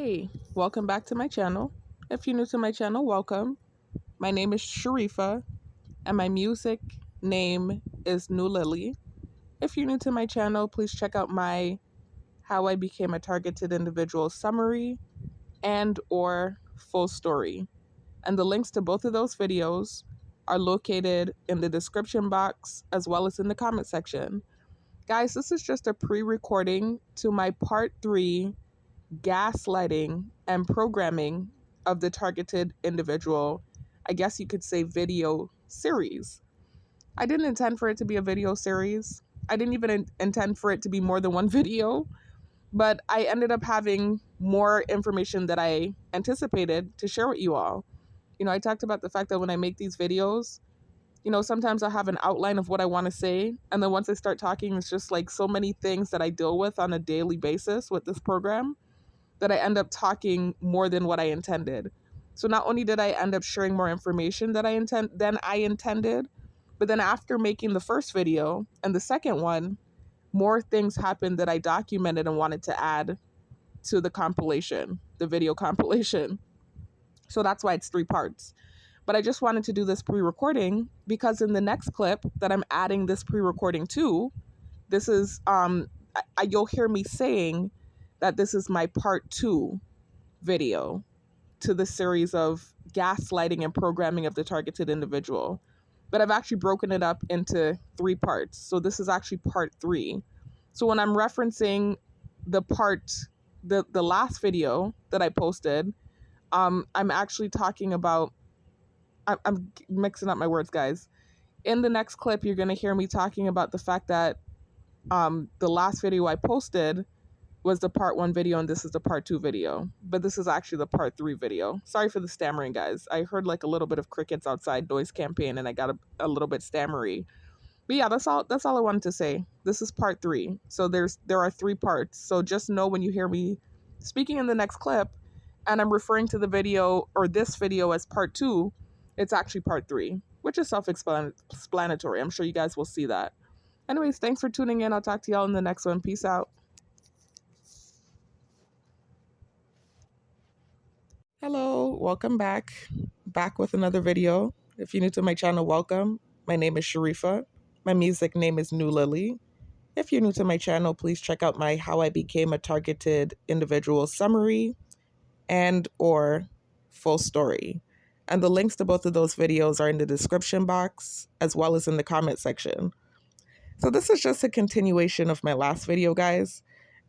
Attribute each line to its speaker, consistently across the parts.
Speaker 1: Hey, welcome back to my channel. If you're new to my channel, welcome. My name is Sharifa and my music name is New Lily. If you're new to my channel, please check out my How I Became a Targeted Individual summary and or full story. And the links to both of those videos are located in the description box as well as in the comment section. Guys, this is just a pre-recording to my part 3 gaslighting and programming of the targeted individual, I guess you could say, video series. I didn't intend for it to be a video series. I didn't even intend for it to be more than one video, but I ended up having more information that I anticipated to share with you all. I talked about the fact that when I make these videos, sometimes I have an outline of what I want to say. And then once I start talking, it's just like so many things that I deal with on a daily basis with this program that I end up talking more than what I intended. So not only did I end up sharing more information than I intended, but then after making the first video and the second one, more things happened that I documented and wanted to add to the compilation, the video compilation. So that's why it's 3 parts. But I just wanted to do this pre-recording because in the next clip that I'm adding this pre-recording to, this is you'll hear me saying that this is my part 2 video to the series of gaslighting and programming of the targeted individual. But I've actually broken it up into 3 parts. So this is actually part 3. So when I'm referencing the last video that I posted, I'm actually talking about, I'm mixing up my words, guys. In the next clip, you're going to hear me talking about the fact that the last video I posted was the part 1 video and this is the part 2 video, but this is actually the part 3 video. Sorry for the stammering, guys. I heard like a little bit of crickets outside, noise campaign, and I got a little bit stammery. But yeah, that's all I wanted to say. This is part 3. So there are 3 parts. So just know when you hear me speaking in the next clip and I'm referring to the video or this video as part 2, it's actually part 3, which is self-explanatory. I'm sure you guys will see that. Anyways, thanks for tuning in. I'll talk to y'all in the next one. Peace out. Hello, welcome back with another video. If you're new to my channel, welcome. My name is Sharifa. My music name is New Lily. If you're new to my channel, please check out my How I Became a Targeted Individual summary and or full story. And the links to both of those videos are in the description box as well as in the comment section. So this is just a continuation of my last video, guys.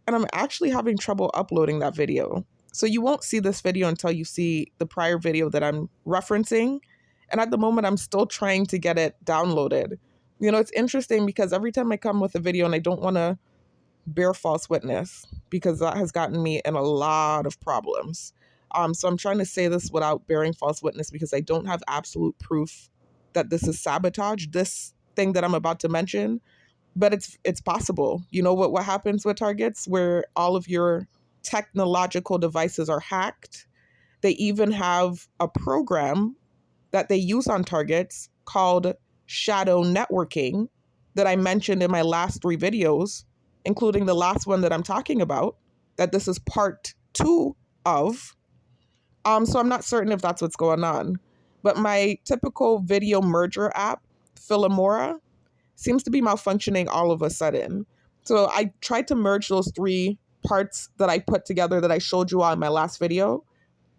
Speaker 1: And I'm actually having trouble uploading that video. So you won't see this video until you see the prior video that I'm referencing. And at the moment, I'm still trying to get it downloaded. It's interesting because every time I come with a video and I don't want to bear false witness because that has gotten me in a lot of problems. So I'm trying to say this without bearing false witness because I don't have absolute proof that this is sabotage, this thing that I'm about to mention. But it's possible. You know what happens with targets where all of your technological devices are hacked? They even have a program that they use on targets called shadow networking that I mentioned in my last 3 videos, including the last one that I'm talking about, that this is part 2 of. So I'm not certain if that's what's going on. But my typical video merger app, Filmora, seems to be malfunctioning all of a sudden. So I tried to merge those 3 parts that I put together that I showed you all in my last video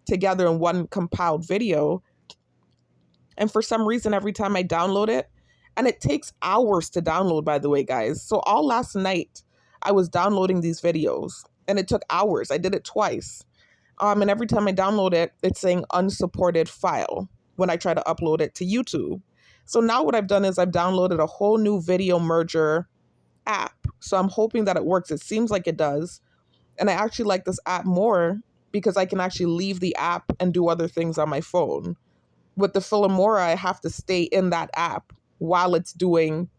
Speaker 1: together in one compiled video. And for some reason, every time I download it, and it takes hours to download, by the way, guys. So all last night, I was downloading these videos and it took hours. I did it twice. And every time I download it, it's saying unsupported file when I try to upload it to YouTube. So now what I've done is I've downloaded a whole new video merger app. So I'm hoping that it works. It seems like it does. And I actually like this app more because I can actually leave the app and do other things on my phone. With the Filmora, I have to stay in that app while it's doing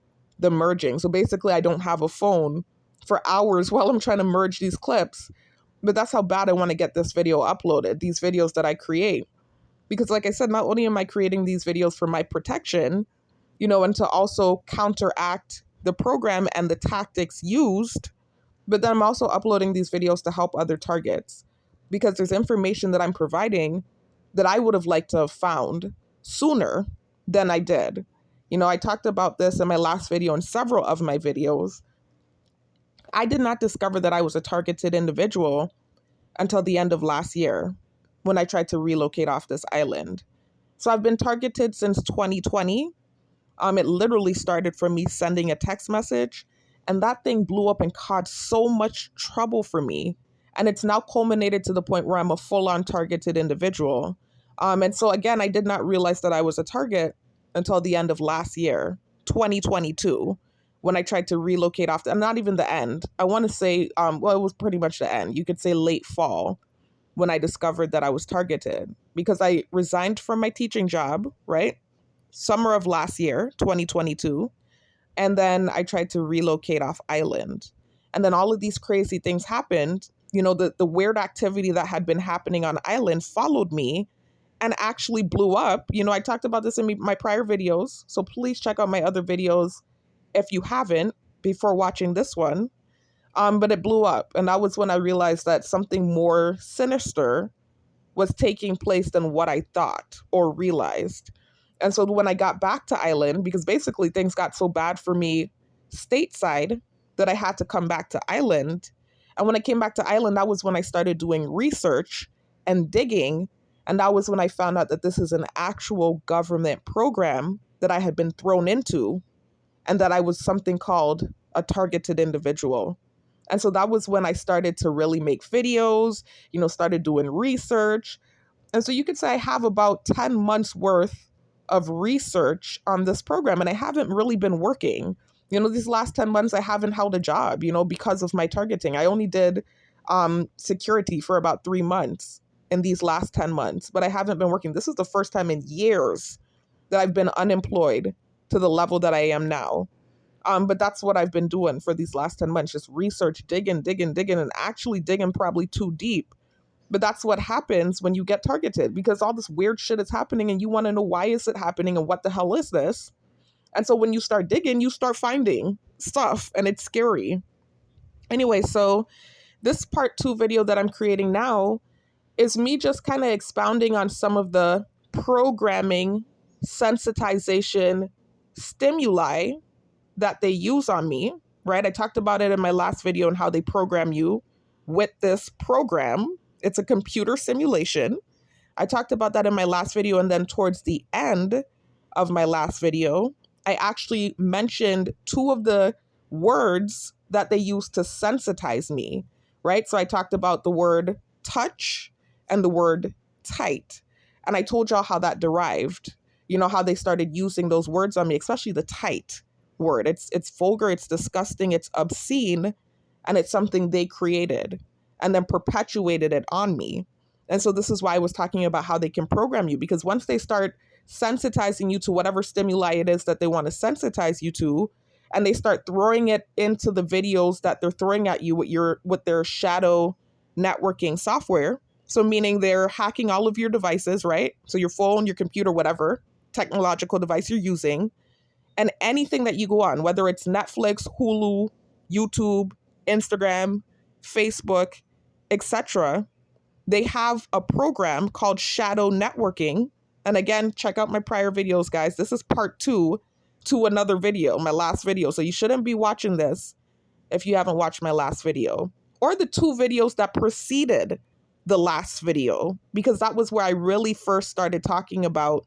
Speaker 1: the merging. So basically, I don't have a phone for hours while I'm trying to merge these clips. But that's how bad I want to get this video uploaded, these videos that I create. Because like I said, not only am I creating these videos for my protection, and to also counteract the program and the tactics used, but then I'm also uploading these videos to help other targets. because there's information that I'm providing that I would have liked to have found sooner than I did. I talked about this in my last video and several of my videos. I did not discover that I was a targeted individual until the end of last year when I tried to relocate off this island. So I've been targeted since 2020. It literally started from me sending a text message, and that thing blew up and caused so much trouble for me. And it's now culminated to the point where I'm a full-on targeted individual. And so again, I did not realize that I was a target until the end of last year, 2022, when I tried to relocate off, and not even the end. I want to say, well, it was pretty much the end. You could say late fall when I discovered that I was targeted, because I resigned from my teaching job, right? Summer of last year, 2022. And then I tried to relocate off island. And then all of these crazy things happened. The weird activity that had been happening on island followed me and actually blew up. I talked about this in my prior videos. So please check out my other videos if you haven't before watching this one. But it blew up. And that was when I realized that something more sinister was taking place than what I thought or realized. And so when I got back to island, because basically things got so bad for me stateside that I had to come back to island. And when I came back to island, that was when I started doing research and digging. And that was when I found out that this is an actual government program that I had been thrown into, and that I was something called a targeted individual. And so that was when I started to really make videos, started doing research. And so you could say I have about 10 months worth of research on this program, and I haven't really been working. These last 10 months, I haven't held a job, because of my targeting. I only did security for about 3 months in these last 10 months, but I haven't been working. This is the first time in years that I've been unemployed to the level that I am now. But that's what I've been doing for these last 10 months, just research, digging, and actually digging probably too deep. But that's what happens when you get targeted, because all this weird shit is happening and you want to know why is it happening and what the hell is this? And so when you start digging, you start finding stuff, and it's scary. Anyway, so this part 2 video that I'm creating now is me just kind of expounding on some of the programming, sensitization, stimuli that they use on me, right? I talked about it in my last video and how they program you with this program. It's a computer simulation. I talked about that in my last video. And then towards the end of my last video, I actually mentioned 2 of the words that they use to sensitize me, right? So I talked about the word touch and the word tight. And I told y'all how that derived, how they started using those words on me, especially the tight word. It's vulgar, it's disgusting, it's obscene, and it's something they created and then perpetuated it on me. And so this is why I was talking about how they can program you, because once they start sensitizing you to whatever stimuli it is that they want to sensitize you to, and they start throwing it into the videos that they're throwing at you with their shadow networking software. So meaning they're hacking all of your devices, right? So your phone, your computer, whatever technological device you're using, and anything that you go on, whether it's Netflix, Hulu, YouTube, Instagram, Facebook, etc., they have a program called shadow networking. And again, check out my prior videos, guys. This is part 2 to another video, my last video. So you shouldn't be watching this if you haven't watched my last video, or the 2 videos that preceded the last video, because that was where I really first started talking about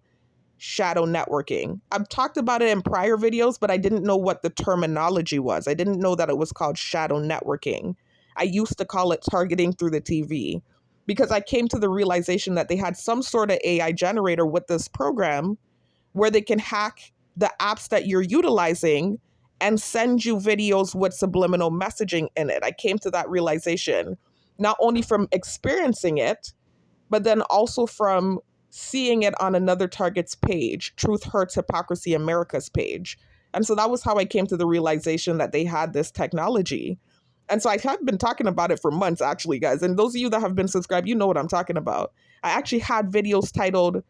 Speaker 1: shadow networking. I've talked about it in prior videos, but I didn't know what the terminology was. I didn't know that it was called shadow networking. I used to call it targeting through the TV, because I came to the realization that they had some sort of AI generator with this program where they can hack the apps that you're utilizing and send you videos with subliminal messaging in it. I came to that realization, not only from experiencing it, but then also from seeing it on another target's page, Truth Hurts Hypocrisy America's page. And so that was how I came to the realization that they had this technology. And so I have been talking about it for months, actually, guys. And those of you that have been subscribed, you know what I'm talking about. I actually had videos titled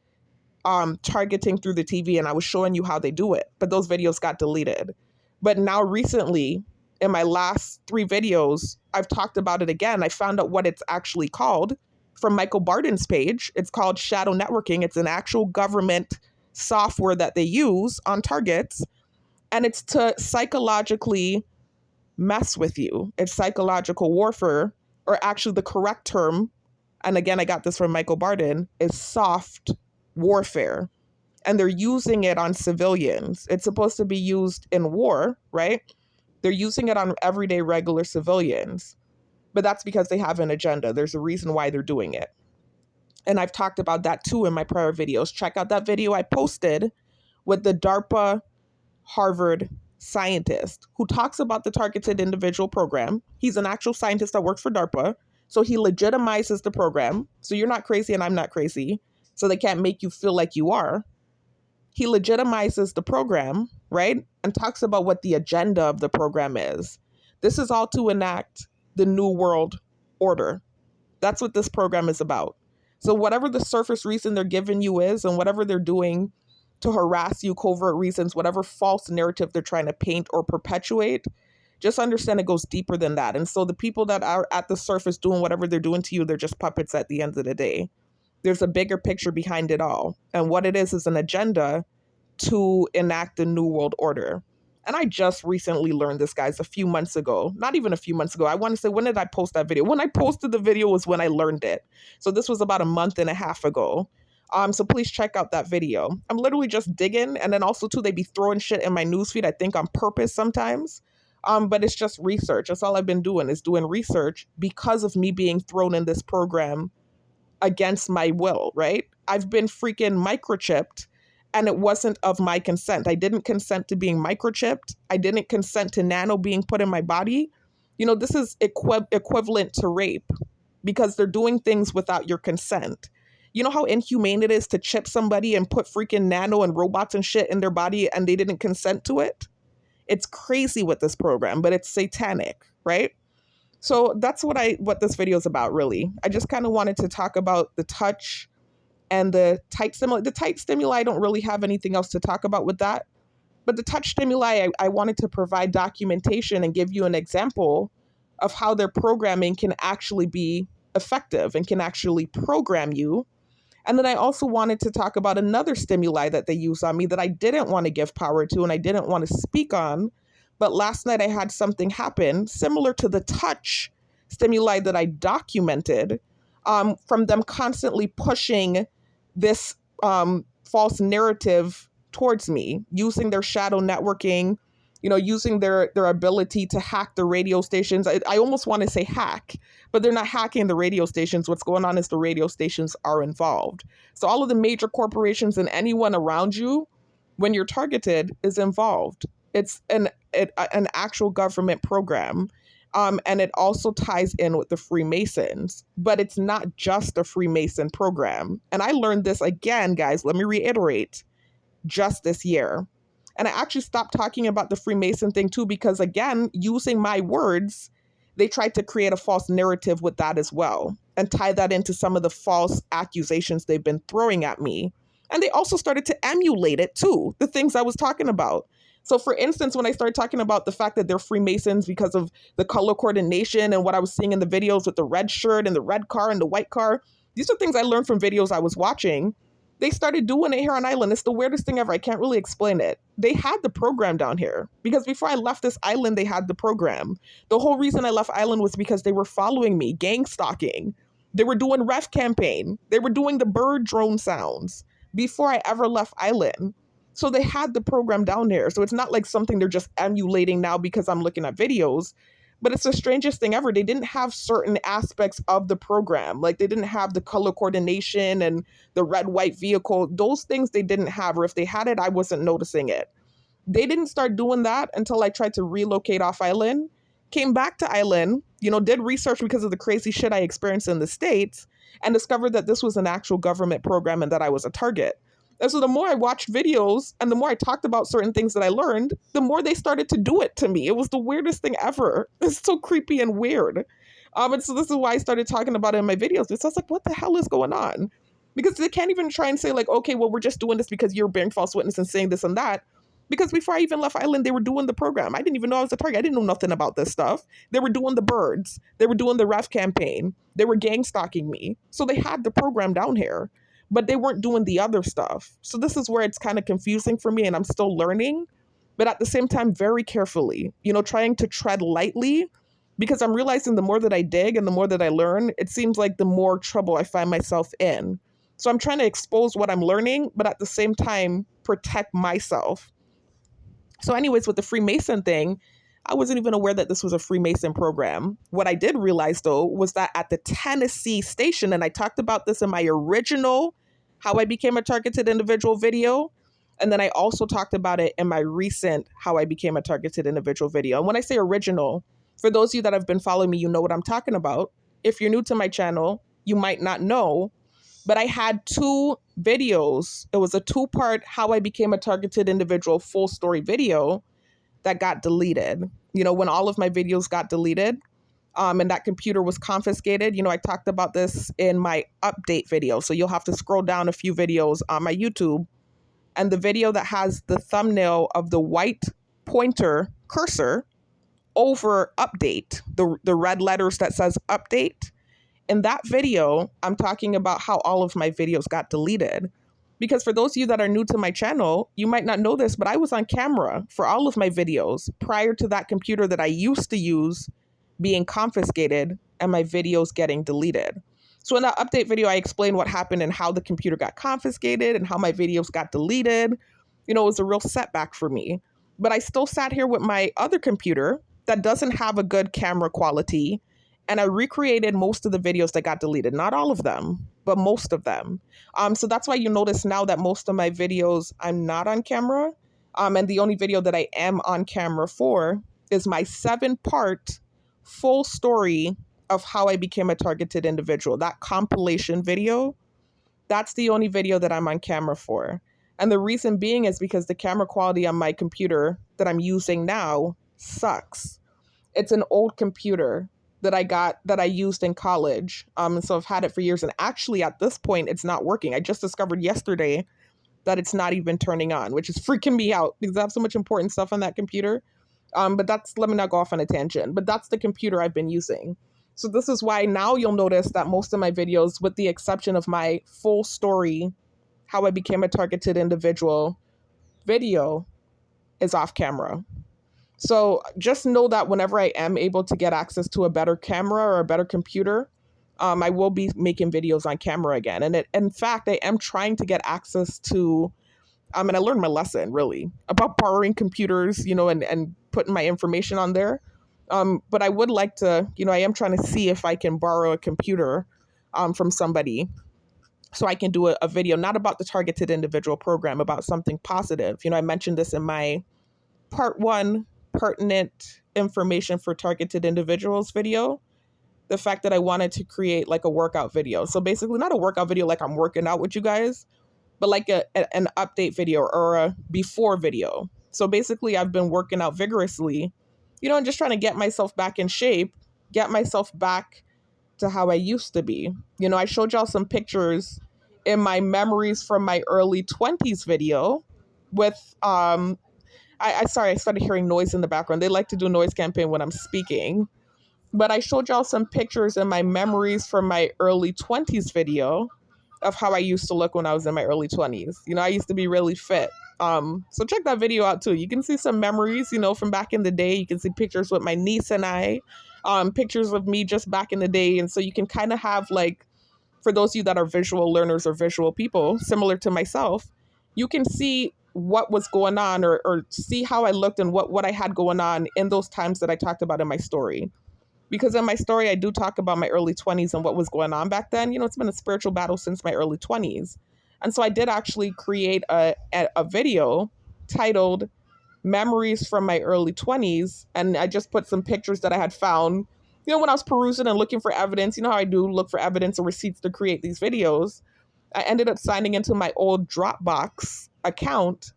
Speaker 1: targeting through the TV, and I was showing you how they do it. But those videos got deleted. But now recently, in my last 3 videos, I've talked about it again. I found out what it's actually called. from Michael Barden's page. It's called shadow networking. It's an actual government software that they use on targets, and it's to psychologically mess with you. It's psychological warfare, or actually the correct term, and again, I got this from Michael Barden, is soft warfare. And they're using it on civilians. It's supposed to be used in war, right? They're using it on everyday regular civilians. But that's because they have an agenda. There's a reason why they're doing it. And I've talked about that too in my prior videos. Check out that video I posted with the DARPA Harvard scientist who talks about the targeted individual program. He's an actual scientist that works for DARPA. So he legitimizes the program. So you're not crazy and I'm not crazy. So they can't make you feel like you are. He legitimizes the program, right? And talks about what the agenda of the program is. This is all to enact the New World Order. That's what this program is about. So whatever the surface reason they're giving you is, and whatever they're doing to harass you, covert reasons, whatever false narrative they're trying to paint or perpetuate, just understand it goes deeper than that. And so the people that are at the surface doing whatever they're doing to you, they're just puppets at the end of the day. There's a bigger picture behind it all. And what it is an agenda to enact the New World Order. And I just recently learned this, guys, a few months ago. Not even a few months ago. I want to say, when did I post that video? When I posted the video was when I learned it. So this was about a month and a half ago. So please check out that video. I'm literally just digging. And then also too, they be throwing shit in my newsfeed, I think on purpose sometimes. But it's just research. That's all I've been doing, is doing research because of me being thrown in this program against my will, right? I've been freaking microchipped, and it wasn't of my consent. I didn't consent to being microchipped. I didn't consent to nano being put in my body. You know, this is equivalent to rape, because they're doing things without your consent. You know how inhumane it is to chip somebody and put freaking nano and robots and shit in their body and they didn't consent to it? It's crazy with this program, but it's satanic, right? So that's what this video is about, really. I just kind of wanted to talk about the touch and the tight stimuli. The tight stimuli, I don't really have anything else to talk about with that. But the touch stimuli, I wanted to provide documentation and give you an example of how their programming can actually be effective and can actually program you. And then I also wanted to talk about another stimuli that they use on me that I didn't want to give power to and I didn't want to speak on. But last night I had something happen similar to the touch stimuli that I documented, from them constantly pushing this false narrative towards me, using their shadow networking, you know, using their ability to hack the radio stations. I almost want to say hack, but they're not hacking the radio stations. What's going on is the radio stations are involved. So all of the major corporations and anyone around you, when you're targeted, is involved. It's an actual government program. And it also ties in with the Freemasons, but it's not just a Freemason program. And I learned this again, guys, let me reiterate, just this year. And I actually stopped talking about the Freemason thing too, because again, using my words, they tried to create a false narrative with that as well and tie that into some of the false accusations they've been throwing at me. And they also started to emulate it too, the things I was talking about. So for instance, when I started talking about the fact that they're Freemasons because of the color coordination and what I was seeing in the videos with the red shirt and the red car and the white car, these are things I learned from videos I was watching. They started doing it here on island. It's the weirdest thing ever. I can't really explain it. They had the program down here because before I left this island, they had the program. The whole reason I left island was because they were following me, gang stalking. They were doing ref campaign. They were doing the bird drone sounds before I ever left island. So they had the program down here. So it's not like something they're just emulating now because I'm looking at videos. But it's the strangest thing ever. They didn't have certain aspects of the program. Like they didn't have the color coordination and the red, white vehicle. Those things they didn't have. Or if they had it, I wasn't noticing it. They didn't start doing that until I tried to relocate off island. Came back to island, did research because of the crazy shit I experienced in the States and discovered that this was an actual government program and that I was a target. And so the more I watched videos and the more I talked about certain things that I learned, the more they started to do it to me. It was the weirdest thing ever. It's so creepy and weird. And so this is why I started talking about it in my videos. So I was like, what the hell is going on? Because they can't even try and say like, okay, well, we're just doing this because you're bearing false witness and saying this and that. Because before I even left Island, they were doing the program. I didn't even know I was a target. I didn't know nothing about this stuff. They were doing the birds. They were doing the ref campaign. They were gang stalking me. So they had the program down here, but they weren't doing the other stuff. So this is where it's kind of confusing for me, and I'm still learning, but at the same time, very carefully, trying to tread lightly, because I'm realizing the more that I dig and the more that I learn, it seems like the more trouble I find myself in. So I'm trying to expose what I'm learning, but at the same time, protect myself. So anyways, with the Freemason thing, I wasn't even aware that this was a Freemason program. What I did realize, though, was that at the Tennessee station, and I talked about this in my original How I Became a Targeted Individual video, and then I also talked about it in my recent How I Became a Targeted Individual video. And when I say original, for those of you that have been following me, you know what I'm talking about. If you're new to my channel, you might not know, but I had two videos. It was a two-part How I Became a Targeted Individual full story video that got deleted. When all of my videos got deleted, and that computer was confiscated. I talked about this in my update video. So you'll have to scroll down a few videos on my YouTube. And the video that has the thumbnail of the white pointer cursor over update, the red letters that says update. In that video, I'm talking about how all of my videos got deleted. Because for those of you that are new to my channel, you might not know this, but I was on camera for all of my videos prior to that computer that I used to use being confiscated and my videos getting deleted. So in that update video, I explained what happened and how the computer got confiscated and how my videos got deleted. It was a real setback for me. But I still sat here with my other computer that doesn't have a good camera quality, and I recreated most of the videos that got deleted. Not all of them, but most of them. So that's why you notice now that most of my videos, I'm not on camera. And the only video that I am on camera for is my 7-part full story of how I became a targeted individual. That compilation video, that's the only video that I'm on camera for. And the reason being is because the camera quality on my computer that I'm using now sucks. It's an old computer that I used in college. So I've had it for years. And actually at this point, it's not working. I just discovered yesterday that it's not even turning on, which is freaking me out because I have so much important stuff on that computer. But let me not go off on a tangent, but that's the computer I've been using. So this is why now you'll notice that most of my videos, with the exception of my full story, How I Became a Targeted Individual video, is off camera. So just know that whenever I am able to get access to a better camera or a better computer, I will be making videos on camera again. And in fact, I am trying to get access to, and I learned my lesson really about borrowing computers, and putting my information on there. But I would like to, I am trying to see if I can borrow a computer from somebody so I can do a video, not about the targeted individual program, about something positive. I mentioned this in my part 1, pertinent information for targeted individuals video. The fact that I wanted to create like a workout video. So basically not a workout video like I'm working out with you guys, but like an update video or a before video. So basically I've been working out vigorously, and just trying to get myself back in shape, get myself back to how I used to be. I showed y'all some pictures in my memories from my early 20s video with, I started hearing noise in the background. They like to do noise campaign when I'm speaking. But I showed y'all some pictures in my memories from my early 20s video of how I used to look when I was in my early 20s. I used to be really fit. So check that video out too. You can see some memories, from back in the day. You can see pictures with my niece and I, pictures of me just back in the day. And so you can kind of have like, for those of you that are visual learners or visual people, similar to myself, you can see what was going on or see how I looked and what I had going on in those times that I talked about in my story. Because in my story, I do talk about my early 20s and what was going on back then. It's been a spiritual battle since my early 20s. And so I did actually create a video titled Memories from My Early 20s. And I just put some pictures that I had found, when I was perusing and looking for evidence. How I do look for evidence or receipts to create these videos. I ended up signing into my old Dropbox account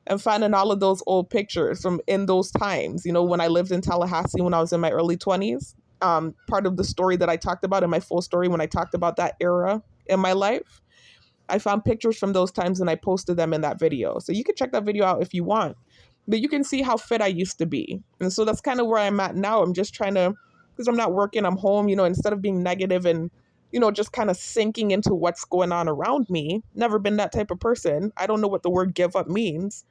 Speaker 1: and finding all of those old pictures from in those times, when I lived in Tallahassee when I was in my early 20s. Part of the story that I talked about in my full story when I talked about that era in my life, I found pictures from those times and I posted them in that video. So you can check that video out if you want. But you can see how fit I used to be. And so that's kind of where I'm at now. I'm just trying to, because I'm not working, I'm home, instead of being negative and, just kind of sinking into what's going on around me. Never been that type of person. I don't know what the word give up means.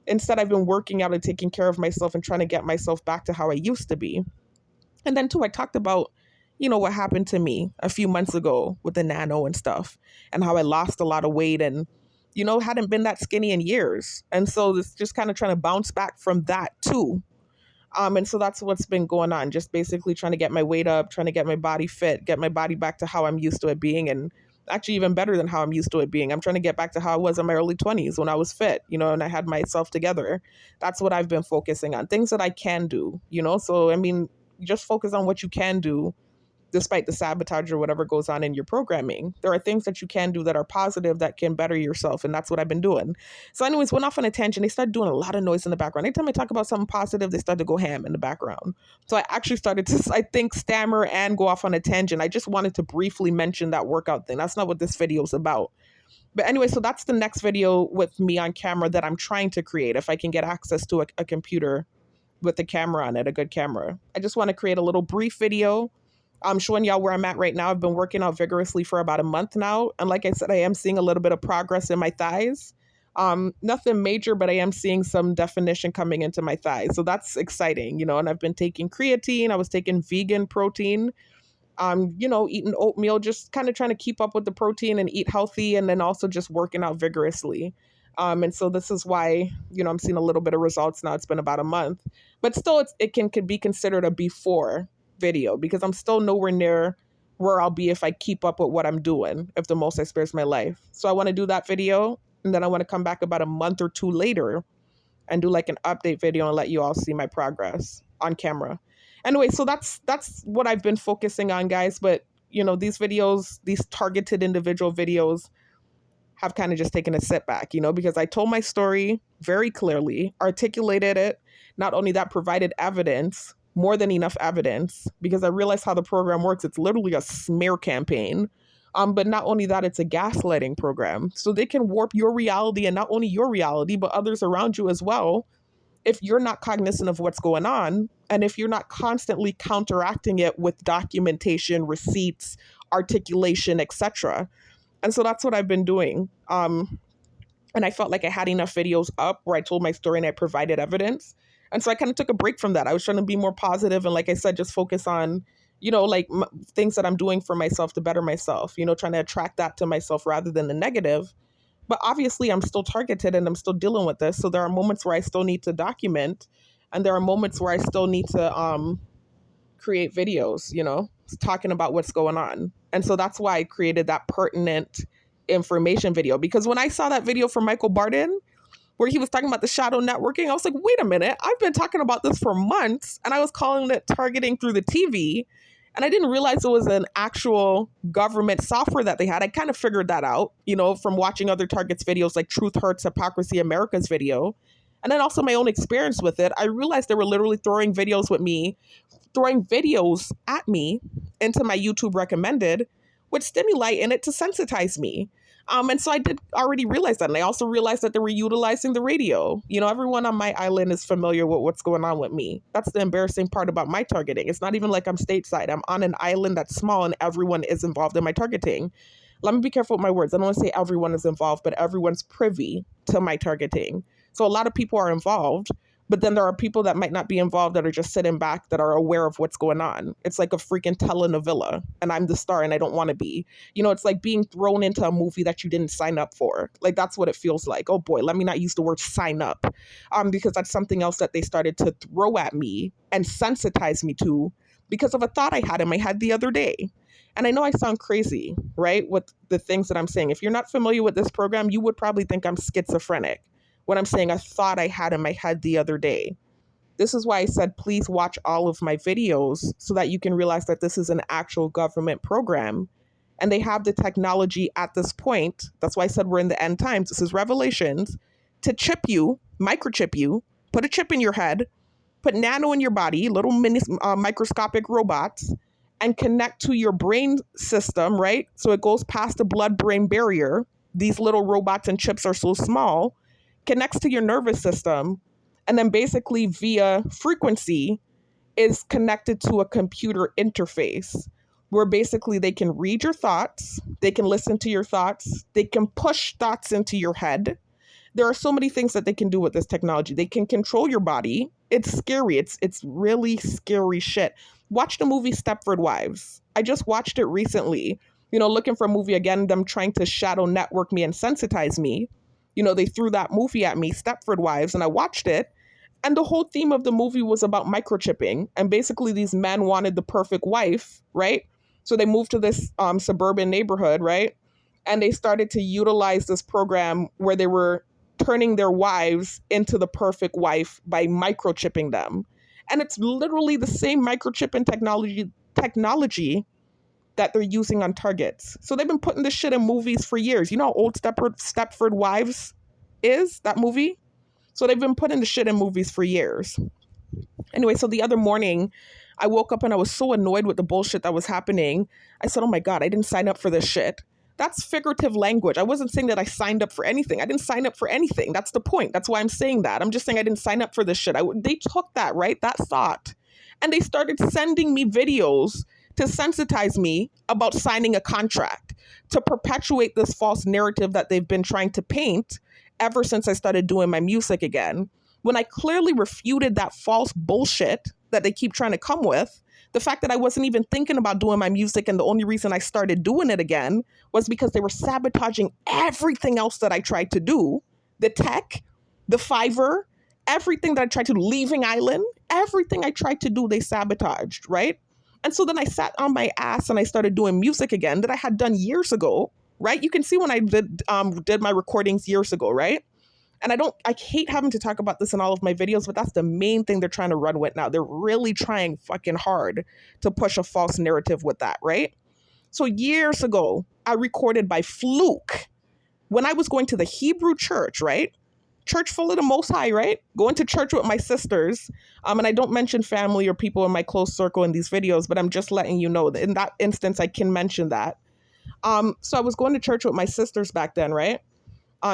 Speaker 1: Instead, I've been working out and taking care of myself and trying to get myself back to how I used to be. And then too, I talked about, what happened to me a few months ago with the nano and stuff, and how I lost a lot of weight and, hadn't been that skinny in years. And so it's just kind of trying to bounce back from that too. And so that's what's been going on. Just basically trying to get my weight up, trying to get my body fit, get my body back to how I'm used to it being, and actually even better than how I'm used to it being. I'm trying to get back to how I was in my early 20s when I was fit, and I had myself together. That's what I've been focusing on. Things that I can do. So, I mean, just focus on what you can do despite the sabotage or whatever goes on in your programming. There are things that you can do that are positive that can better yourself. And that's what I've been doing. So anyways, went off on a tangent. They started doing a lot of noise in the background. Anytime I talk about something positive, they start to go ham in the background. So I actually started to, I think, stammer and go off on a tangent. I just wanted to briefly mention that workout thing. That's not what this video is about. But anyway, so that's the next video with me on camera that I'm trying to create if I can get access to a computer with the camera on it, a good camera. I just want to create a little brief video. I'm showing y'all where I'm at right now. I've been working out vigorously for about a month now. And like I said, I am seeing a little bit of progress in my thighs. Nothing major, but I am seeing some definition coming into my thighs. So that's exciting, and I've been taking creatine. I was taking vegan protein, eating oatmeal, just kind of trying to keep up with the protein and eat healthy. And then also just working out vigorously. And so this is why, I'm seeing a little bit of results now. It's been about a month, but still it can be considered a before video because I'm still nowhere near where I'll be if I keep up with what I'm doing, if the most I spares my life. So I want to do that video, and then I want to come back about a month or two later and do like an update video and let you all see my progress on camera. Anyway, so that's what I've been focusing on, guys. But these videos, these targeted individual videos, have kind of just taken a sit back, because I told my story very clearly, articulated it. Not only that, provided evidence, more than enough evidence, because I realized how the program works. It's literally a smear campaign. But not only that, it's a gaslighting program. So they can warp your reality, and not only your reality, but others around you as well, if you're not cognizant of what's going on, and if you're not constantly counteracting it with documentation, receipts, articulation, etc. And so that's what I've been doing. And I felt like I had enough videos up where I told my story and I provided evidence. And so I kind of took a break from that. I was trying to be more positive and, like I said, just focus on, things that I'm doing for myself to better myself, trying to attract that to myself rather than the negative. But obviously I'm still targeted and I'm still dealing with this. So there are moments where I still need to document, and there are moments where I still need to create videos, talking about what's going on. And so that's why I created that pertinent information video, because when I saw that video from Michael Barden where he was talking about the shadow networking, I was like, wait a minute, I've been talking about this for months, and I was calling it targeting through the TV, and I didn't realize it was an actual government software that they had. I kind of figured that out, from watching other targets videos like Truth Hurts, Hypocrisy America's video, and then also my own experience with it. I realized they were literally throwing videos at me into my YouTube recommended with stimuli in it to sensitize me. And so I did already realize that. And I also realized that they were utilizing the radio. Everyone on my island is familiar with what's going on with me. That's the embarrassing part about my targeting. It's not even like I'm stateside. I'm on an island that's small and everyone is involved in my targeting. Let me be careful with my words. I don't want to say everyone is involved, but everyone's privy to my targeting. So a lot of people are involved, but then there are people that might not be involved that are just sitting back, that are aware of what's going on. It's like a freaking telenovela, and I'm the star and I don't want to be. It's like being thrown into a movie that you didn't sign up for. Like, that's what it feels like. Oh boy, let me not use the word sign up, because that's something else that they started to throw at me and sensitize me to because of a thought I had in my head the other day. And I know I sound crazy, right, with the things that I'm saying. If you're not familiar with this program, you would probably think I'm schizophrenic when I'm saying a thought I had in my head the other day. This is why I said, please watch all of my videos so that you can realize that this is an actual government program. And they have the technology at this point. That's why I said we're in the end times. This is Revelations. To chip you, microchip you, put a chip in your head, put nano in your body, little mini microscopic robots, and connect to your brain system, right? So it goes past the blood-brain barrier. These little robots and chips are so small, connects to your nervous system, And then basically via frequency is connected to a computer interface where basically they can read your thoughts, they can listen to your thoughts, they can push thoughts into your head. There are so many things that they can do with this technology. They can control your body. It's scary. It's really scary shit. Watch the movie Stepford Wives. I just watched it recently. Looking for a movie again, them trying to shadow network me and sensitize me. They threw that movie at me, Stepford Wives, and I watched it. And the whole theme of the movie was about microchipping. And basically these men wanted the perfect wife, right? So they moved to this suburban neighborhood, right? And they started to utilize this program where they were turning their wives into the perfect wife by microchipping them. And it's literally the same microchipping technology that they're using on targets. So they've been putting this shit in movies for years. You know how old Stepford Wives is, that movie? So they've been putting the shit in movies for years. Anyway, so the other morning, I woke up and I was so annoyed with the bullshit that was happening. I said, oh my God, I didn't sign up for this shit. That's figurative language. I wasn't saying that I signed up for anything. I didn't sign up for anything. That's the point. That's why I'm saying that. I'm just saying I didn't sign up for this shit. They took that, right? That thought. And they started sending me videos to sensitize me about signing a contract, to perpetuate this false narrative that they've been trying to paint ever since I started doing my music again. When I clearly refuted that false bullshit that they keep trying to come with, the fact that I wasn't even thinking about doing my music and the only reason I started doing it again was because they were sabotaging everything else that I tried to do. The tech, the Fiverr, everything that I tried to do, Leaving Island, everything I tried to do, they sabotaged, right? And so then I sat on my ass and I started doing music again that I had done years ago, right? You can see when I did my recordings years ago, right? And I hate having to talk about this in all of my videos, but that's the main thing they're trying to run with now. They're really trying fucking hard to push a false narrative with that, right? So years ago, I recorded by fluke when I was going to the Hebrew church, right? Church full of the Most High, right? Going to church with my sisters. And I don't mention family or people in my close circle in these videos, but I'm just letting you know that in that instance, I can mention that. So I was going to church with my sisters back then, right?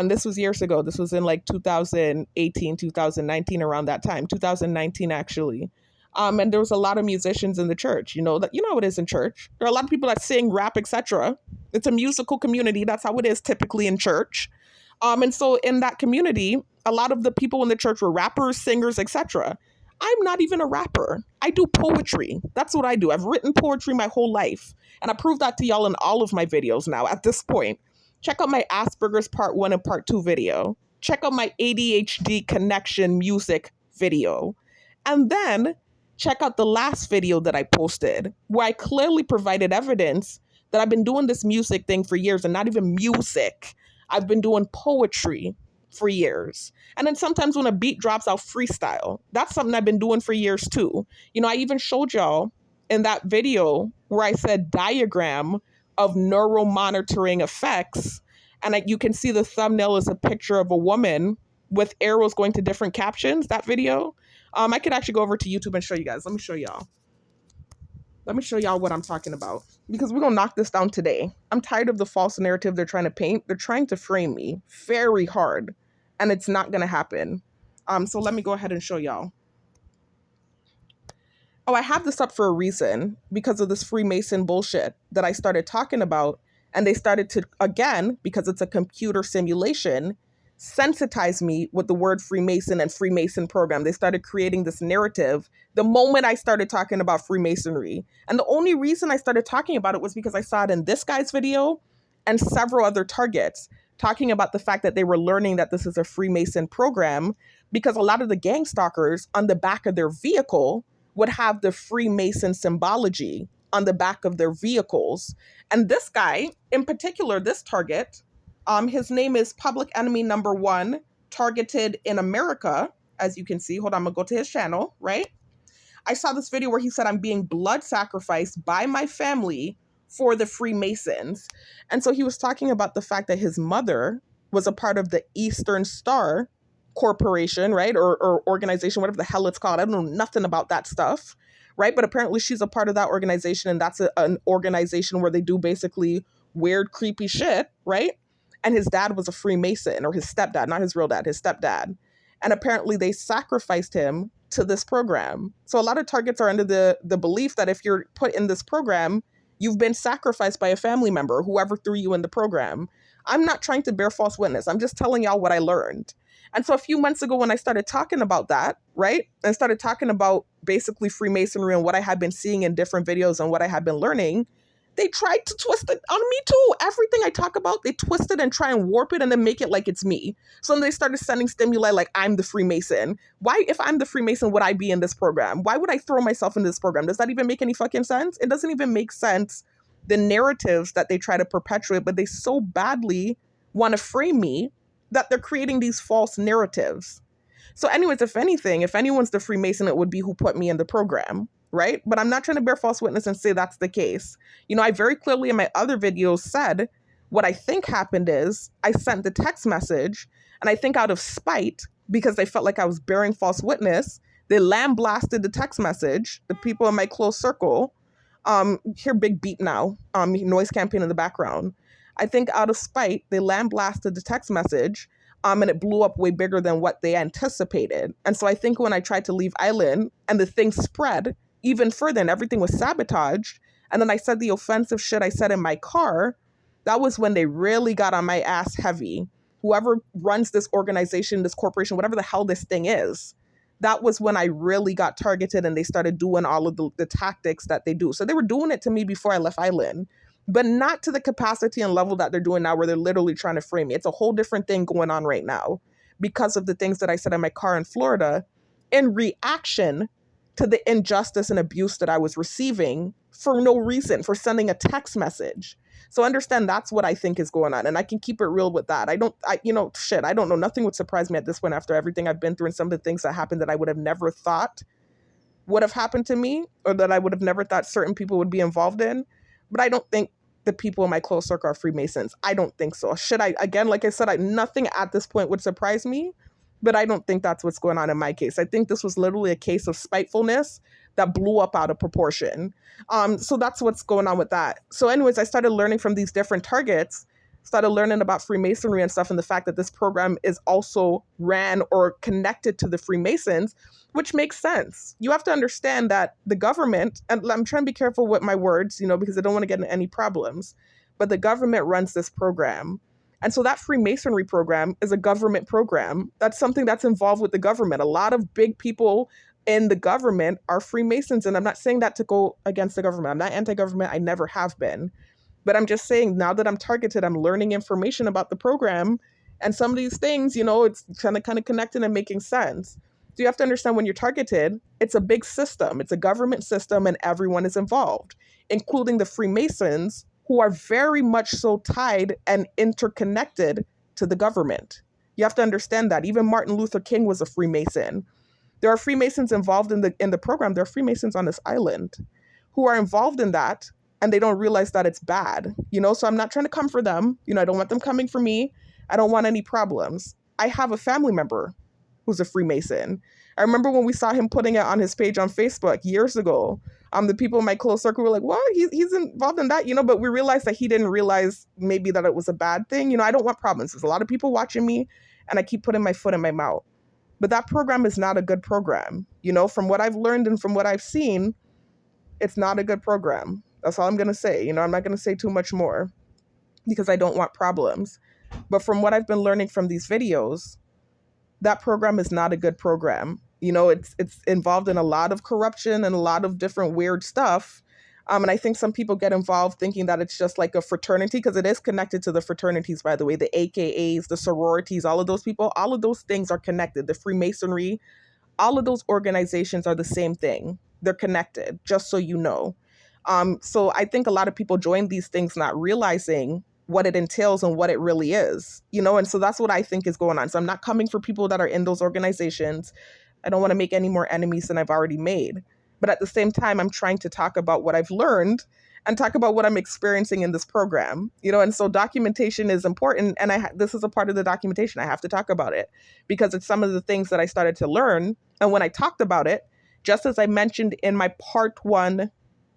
Speaker 1: This was years ago. This was in like 2018, 2019, around that time, 2019, actually. And there was a lot of musicians in the church, you know how it is in church. There are a lot of people that sing, rap, etc. It's a musical community. That's how it is typically in church. And so in that community, a lot of the people in the church were rappers, singers, etc. I'm not even a rapper. I do poetry. That's what I do. I've written poetry my whole life. And I prove that to y'all in all of my videos now at this point. Check out my Asperger's Part 1 and Part 2 video. Check out my ADHD connection music video. And then check out the last video that I posted where I clearly provided evidence that I've been doing this music thing for years, and not even music. I've been doing poetry for years. And then sometimes when a beat drops, I'll freestyle. That's something I've been doing for years too. I even showed y'all in that video where I said diagram of neuromonitoring effects. And you can see the thumbnail is a picture of a woman with arrows going to different captions, that video. I could actually go over to YouTube and show you guys. Let me show y'all. Let me show y'all what I'm talking about, because we're going to knock this down today. I'm tired of the false narrative they're trying to paint. They're trying to frame me very hard, and it's not going to happen. So let me go ahead and show y'all. Oh, I have this up for a reason, because of this Freemason bullshit that I started talking about. And they started to, again, because it's a computer simulation, sensitize me with the word Freemason and Freemason program. They started creating this narrative the moment I started talking about Freemasonry. And the only reason I started talking about it was because I saw it in this guy's video and several other targets talking about the fact that they were learning that this is a Freemason program, because a lot of the gang stalkers on the back of their vehicle would have the Freemason symbology on the back of their vehicles. And this guy, in particular, this target, his name is Public Enemy Number 1, targeted in America, as you can see. Hold on, I'm gonna go to his channel, right? I saw this video where he said, I'm being blood sacrificed by my family for the Freemasons. And so he was talking about the fact that his mother was a part of the Eastern Star Corporation, right? Or organization, whatever the hell it's called. I don't know nothing about that stuff, right? But apparently she's a part of that organization, and that's an organization where they do basically weird, creepy shit, right? And his dad was a Freemason, or his stepdad, not his real dad, his stepdad. And apparently they sacrificed him to this program. So a lot of targets are under the belief that if you're put in this program, you've been sacrificed by a family member, whoever threw you in the program. I'm not trying to bear false witness. I'm just telling y'all what I learned. And so a few months ago, when I started talking about that, right, and started talking about basically Freemasonry and what I had been seeing in different videos and what I had been learning, they tried to twist it on me too. Everything I talk about, they twist it and try and warp it and then make it like it's me. So then they started sending stimuli like I'm the Freemason. Why, if I'm the Freemason, would I be in this program? Why would I throw myself in this program? Does that even make any fucking sense? It doesn't even make sense, the narratives that they try to perpetuate, but they so badly want to frame me that they're creating these false narratives. So anyways, if anything, if anyone's the Freemason, it would be who put me in the program, right? But I'm not trying to bear false witness and say that's the case. You know, I very clearly in my other videos said what I think happened is I sent the text message, and I think out of spite, because they felt like I was bearing false witness, they lambasted the text message, the people in my close circle. Hear big beep now, noise campaign in the background. I think out of spite, they lambasted the text message, and it blew up way bigger than what they anticipated. And so I think when I tried to leave Island and the thing spread even further and everything was sabotaged, and then I said the offensive shit I said in my car, that was when they really got on my ass heavy. Whoever runs this organization, this corporation, whatever the hell this thing is, that was when I really got targeted and they started doing all of the tactics that they do. So they were doing it to me before I left Island, but not to the capacity and level that they're doing now, where they're literally trying to frame me. It's a whole different thing going on right now because of the things that I said in my car in Florida in reaction to the injustice and abuse that I was receiving for no reason, for sending a text message. So understand that's what I think is going on. And I can keep it real with that. I don't know. Nothing would surprise me at this point after everything I've been through and some of the things that happened that I would have never thought would have happened to me, or that I would have never thought certain people would be involved in. But I don't think the people in my close circle are Freemasons. I don't think so. Again, like I said, nothing at this point would surprise me, but I don't think that's what's going on in my case. I think this was literally a case of spitefulness that blew up out of proportion. So that's what's going on with that. So anyways, I started learning from these different targets, started learning about Freemasonry and stuff, and the fact that this program is also ran or connected to the Freemasons, which makes sense. You have to understand that the government, and I'm trying to be careful with my words, because I don't want to get into any problems, but the government runs this program. And so that Freemasonry program is a government program. That's something that's involved with the government. A lot of big people in the government are Freemasons. And I'm not saying that to go against the government. I'm not anti-government. I never have been. But I'm just saying, now that I'm targeted, I'm learning information about the program. And some of these things, it's kind of connected and making sense. So you have to understand, when you're targeted, it's a big system. It's a government system, and everyone is involved, including the Freemasons, who are very much so tied and interconnected to the government. You have to understand that. Even Martin Luther King was a Freemason. There are Freemasons involved in the program. There are Freemasons on this island who are involved in that, and they don't realize that it's bad. So I'm not trying to come for them. I don't want them coming for me. I don't want any problems. I have a family member who's a Freemason. I remember when we saw him putting it on his page on Facebook years ago. The people in my close circle were like, well, he's involved in that, but we realized that he didn't realize maybe that it was a bad thing. I don't want problems. There's a lot of people watching me, and I keep putting my foot in my mouth. But that program is not a good program. From what I've learned and from what I've seen, it's not a good program. That's all I'm going to say. I'm not going to say too much more because I don't want problems. But from what I've been learning from these videos, that program is not a good program. It's involved in a lot of corruption and a lot of different weird stuff. And I think some people get involved thinking that it's just like a fraternity, because it is connected to the fraternities, by the way, the AKAs, the sororities, all of those people, all of those things are connected. The Freemasonry, all of those organizations are the same thing. They're connected, just so you know. So I think a lot of people join these things not realizing what it entails and what it really is, and so that's what I think is going on. So I'm not coming for people that are in those organizations. I don't want to make any more enemies than I've already made. But at the same time, I'm trying to talk about what I've learned and talk about what I'm experiencing in this program, and so documentation is important. And this is a part of the documentation. I have to talk about it because it's some of the things that I started to learn. And when I talked about it, just as I mentioned in my part 1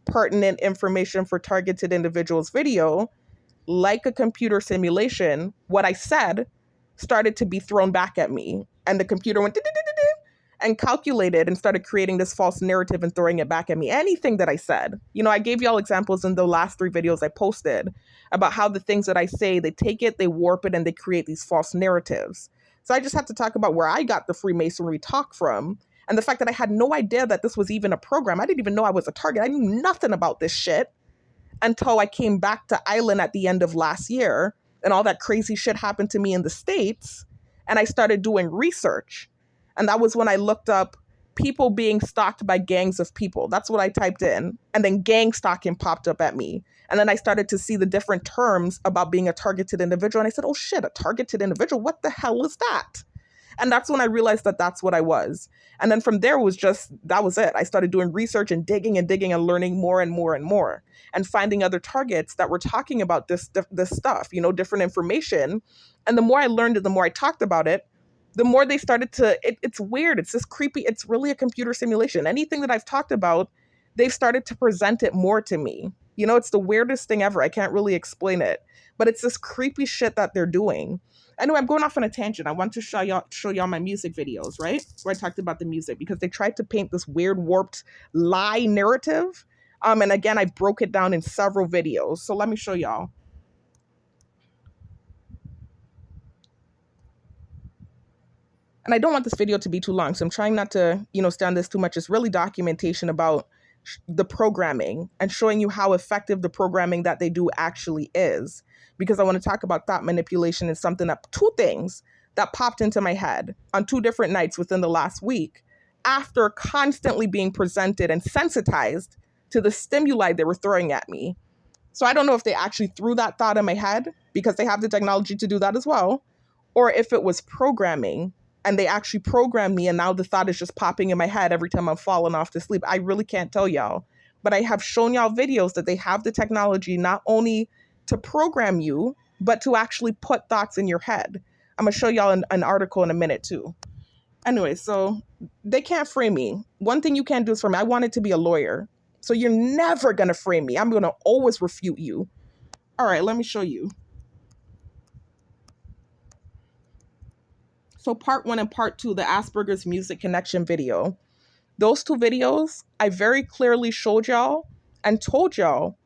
Speaker 1: pertinent information for targeted individuals video, like a computer simulation, what I said started to be thrown back at me. and the computer went and calculated and started creating this false narrative and throwing it back at me. Anything that I said, I gave y'all examples in the last 3 videos I posted about how the things that I say, they take it, they warp it, and they create these false narratives. So I just have to talk about where I got the Freemasonry talk from, and the fact that I had no idea that this was even a program. I didn't even know I was a target. I knew nothing about this shit until I came back to Island at the end of last year, and all that crazy shit happened to me in the States, and I started doing research. And that was when I looked up people being stalked by gangs of people. That's what I typed in. And then gang stalking popped up at me. And then I started to see the different terms about being a targeted individual. And I said, oh shit, a targeted individual? What the hell is that? And that's when I realized that that's what I was. And then from there that was it. I started doing research and digging and learning more and more and more, and finding other targets that were talking about this stuff, different information. And the more I learned it, the more I talked about it, the more they started to, it's weird. It's this creepy. It's really a computer simulation. Anything that I've talked about, they've started to present it more to me. It's the weirdest thing ever. I can't really explain it, but it's this creepy shit that they're doing. Anyway, I'm going off on a tangent. I want to show y'all my music videos, right? Where I talked about the music, because they tried to paint this weird warped lie narrative. And again, I broke it down in several videos. So let me show y'all. And I don't want this video to be too long, so I'm trying not to, stay on this too much. It's really documentation about the programming and showing you how effective the programming that they do actually is. Because I want to talk about thought manipulation and two things that popped into my head on 2 different nights within the last week, after constantly being presented and sensitized to the stimuli they were throwing at me. So I don't know if they actually threw that thought in my head, because they have the technology to do that as well, or if it was programming and they actually programmed me, and now the thought is just popping in my head every time I'm falling off to sleep. I really can't tell y'all, but I have shown y'all videos that they have the technology not only to program you, but to actually put thoughts in your head. I'm gonna show y'all an article in a minute too. Anyway, so they can't frame me. One thing you can't do is frame me. I wanted to be a lawyer. So you're never gonna frame me. I'm gonna always refute you. All right, let me show you. So part 1 and part 2, the Asperger's music connection video. Those 2 videos, I very clearly showed y'all and told y'all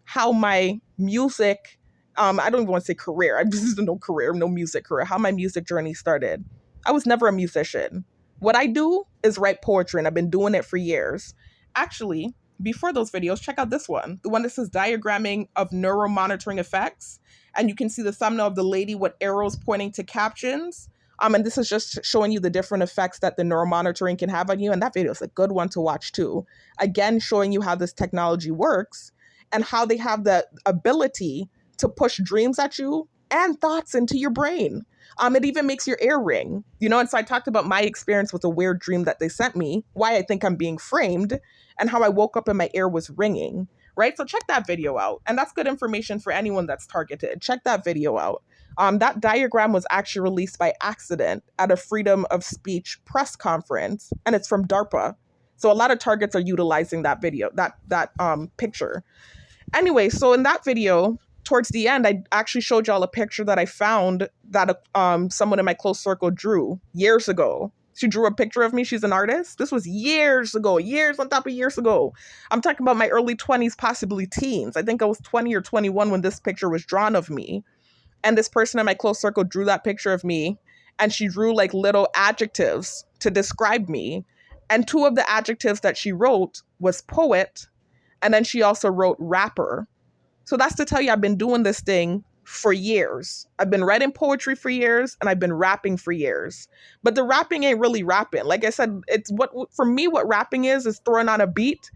Speaker 1: how my music, I don't even want to say career. This is no career, no music career, how my music journey started. I was never a musician. What I do is write poetry, and I've been doing it for years. Actually, before those videos, check out this one. The one that says diagramming of neuromonitoring effects. And you can see the thumbnail of the lady with arrows pointing to captions. And this is just showing you the different effects that the neuromonitoring can have on you. And that video is a good one to watch too. Again, showing you how this technology works and how they have the ability to push dreams at you and thoughts into your brain. It even makes your ear ring, and so I talked about my experience with a weird dream that they sent me, why I think I'm being framed, and how I woke up and my ear was ringing, right? So check that video out. And that's good information for anyone that's targeted. Check that video out. That diagram was actually released by accident at a freedom of speech press conference, and it's from DARPA. So a lot of targets are utilizing that video, that picture. Anyway, so in that video, towards the end, I actually showed y'all a picture that I found that someone in my close circle drew years ago. She drew a picture of me. She's an artist. This was years ago, years on top of years ago. I'm talking about my early 20s, possibly teens. I think I was 20 or 21 when this picture was drawn of me. And this person in my close circle drew that picture of me, and she drew like little adjectives to describe me. And 2 of the adjectives that she wrote was poet, and then she also wrote rapper. So that's to tell you, I've been doing this thing for years. I've been writing poetry for years, and I've been rapping for years. But the rapping ain't really rapping. Like I said, it's what rapping is throwing on a beat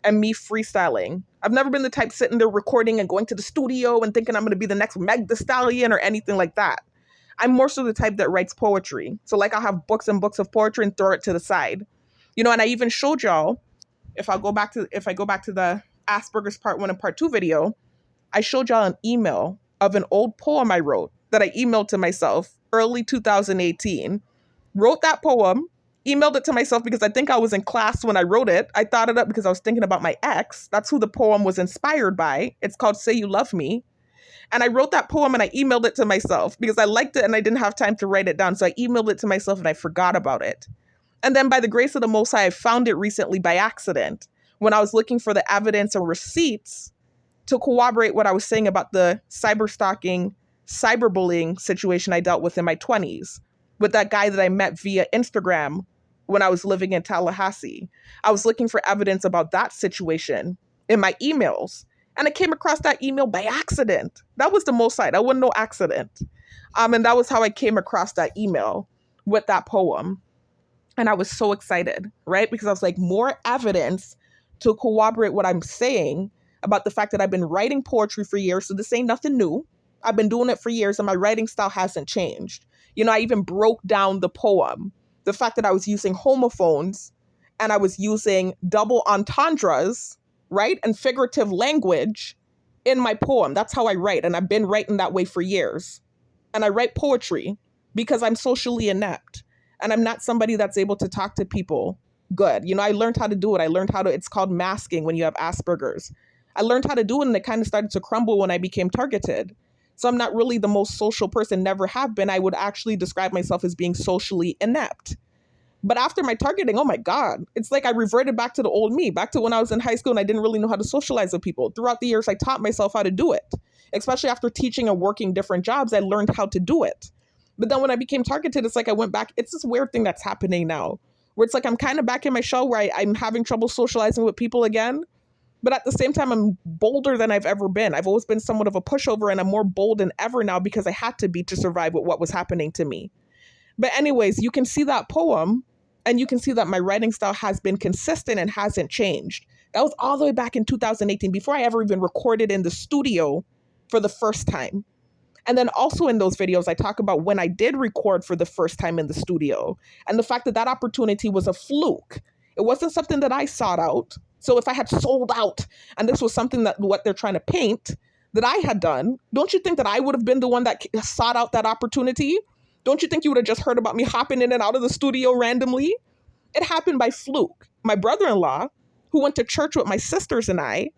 Speaker 1: and me freestyling. I've never been the type sitting there recording and going to the studio and thinking I'm going to be the next Meg Thee Stallion or anything like that. I'm more so the type that writes poetry. So like I'll have books and books of poetry and throw it to the side. And I even showed y'all, if I go back to the Asperger's part 1 and part 2 video, I showed y'all an email of an old poem I wrote that I emailed to myself early 2018. Wrote that poem, emailed it to myself because I think I was in class when I wrote it. I thought it up because I was thinking about my ex. That's who the poem was inspired by. It's called Say You Love Me. And I wrote that poem and I emailed it to myself because I liked it and I didn't have time to write it down. So I emailed it to myself and I forgot about it. And then by the grace of the Most High, I found it recently by accident when I was looking for the evidence and receipts to corroborate what I was saying about the cyber stalking, cyberbullying situation I dealt with in my 20s with that guy that I met via Instagram when I was living in Tallahassee. I was looking for evidence about that situation in my emails. And I came across that email by accident. That was the Most High. That wasn't no accident. And that was how I came across that email with that poem. And I was so excited, right? Because I was like, more evidence to corroborate what I'm saying about the fact that I've been writing poetry for years. So this ain't nothing new. I've been doing it for years and my writing style hasn't changed. You know, I even broke down the poem. The fact that I was using homophones and I was using double entendres, right? And figurative language in my poem. That's how I write. And I've been writing that way for years. And I write poetry because I'm socially inept. And I'm not somebody that's able to talk to people good. You know, I learned how to do it. I learned how to, it's called masking when you have Asperger's. I learned how to do it and it kind of started to crumble when I became targeted. So I'm not really the most social person, never have been. I would actually describe myself as being socially inept. But after my targeting, oh my God, it's like I reverted back to the old me, back to when I was in high school and I didn't really know how to socialize with people. Throughout the years, I taught myself how to do it. Especially after teaching and working different jobs, I learned how to do it. But then when I became targeted, it's like I went back. It's this weird thing that's happening now where it's like I'm kind of back in my shell where I'm having trouble socializing with people again. But at the same time, I'm bolder than I've ever been. I've always been somewhat of a pushover and I'm more bold than ever now because I had to be to survive with what was happening to me. But anyways, you can see that poem and you can see that my writing style has been consistent and hasn't changed. That was all the way back in 2018 before I ever even recorded in the studio for the first time. And then also in those videos, I talk about when I did record for the first time in the studio and the fact that that opportunity was a fluke. It wasn't something that I sought out. So if I had sold out and this was something that what they're trying to paint that I had done, don't you think that I would have been the one that sought out that opportunity? Don't you think you would have just heard about me hopping in and out of the studio randomly? It happened by fluke. My brother-in-law, who went to church with my sisters and I,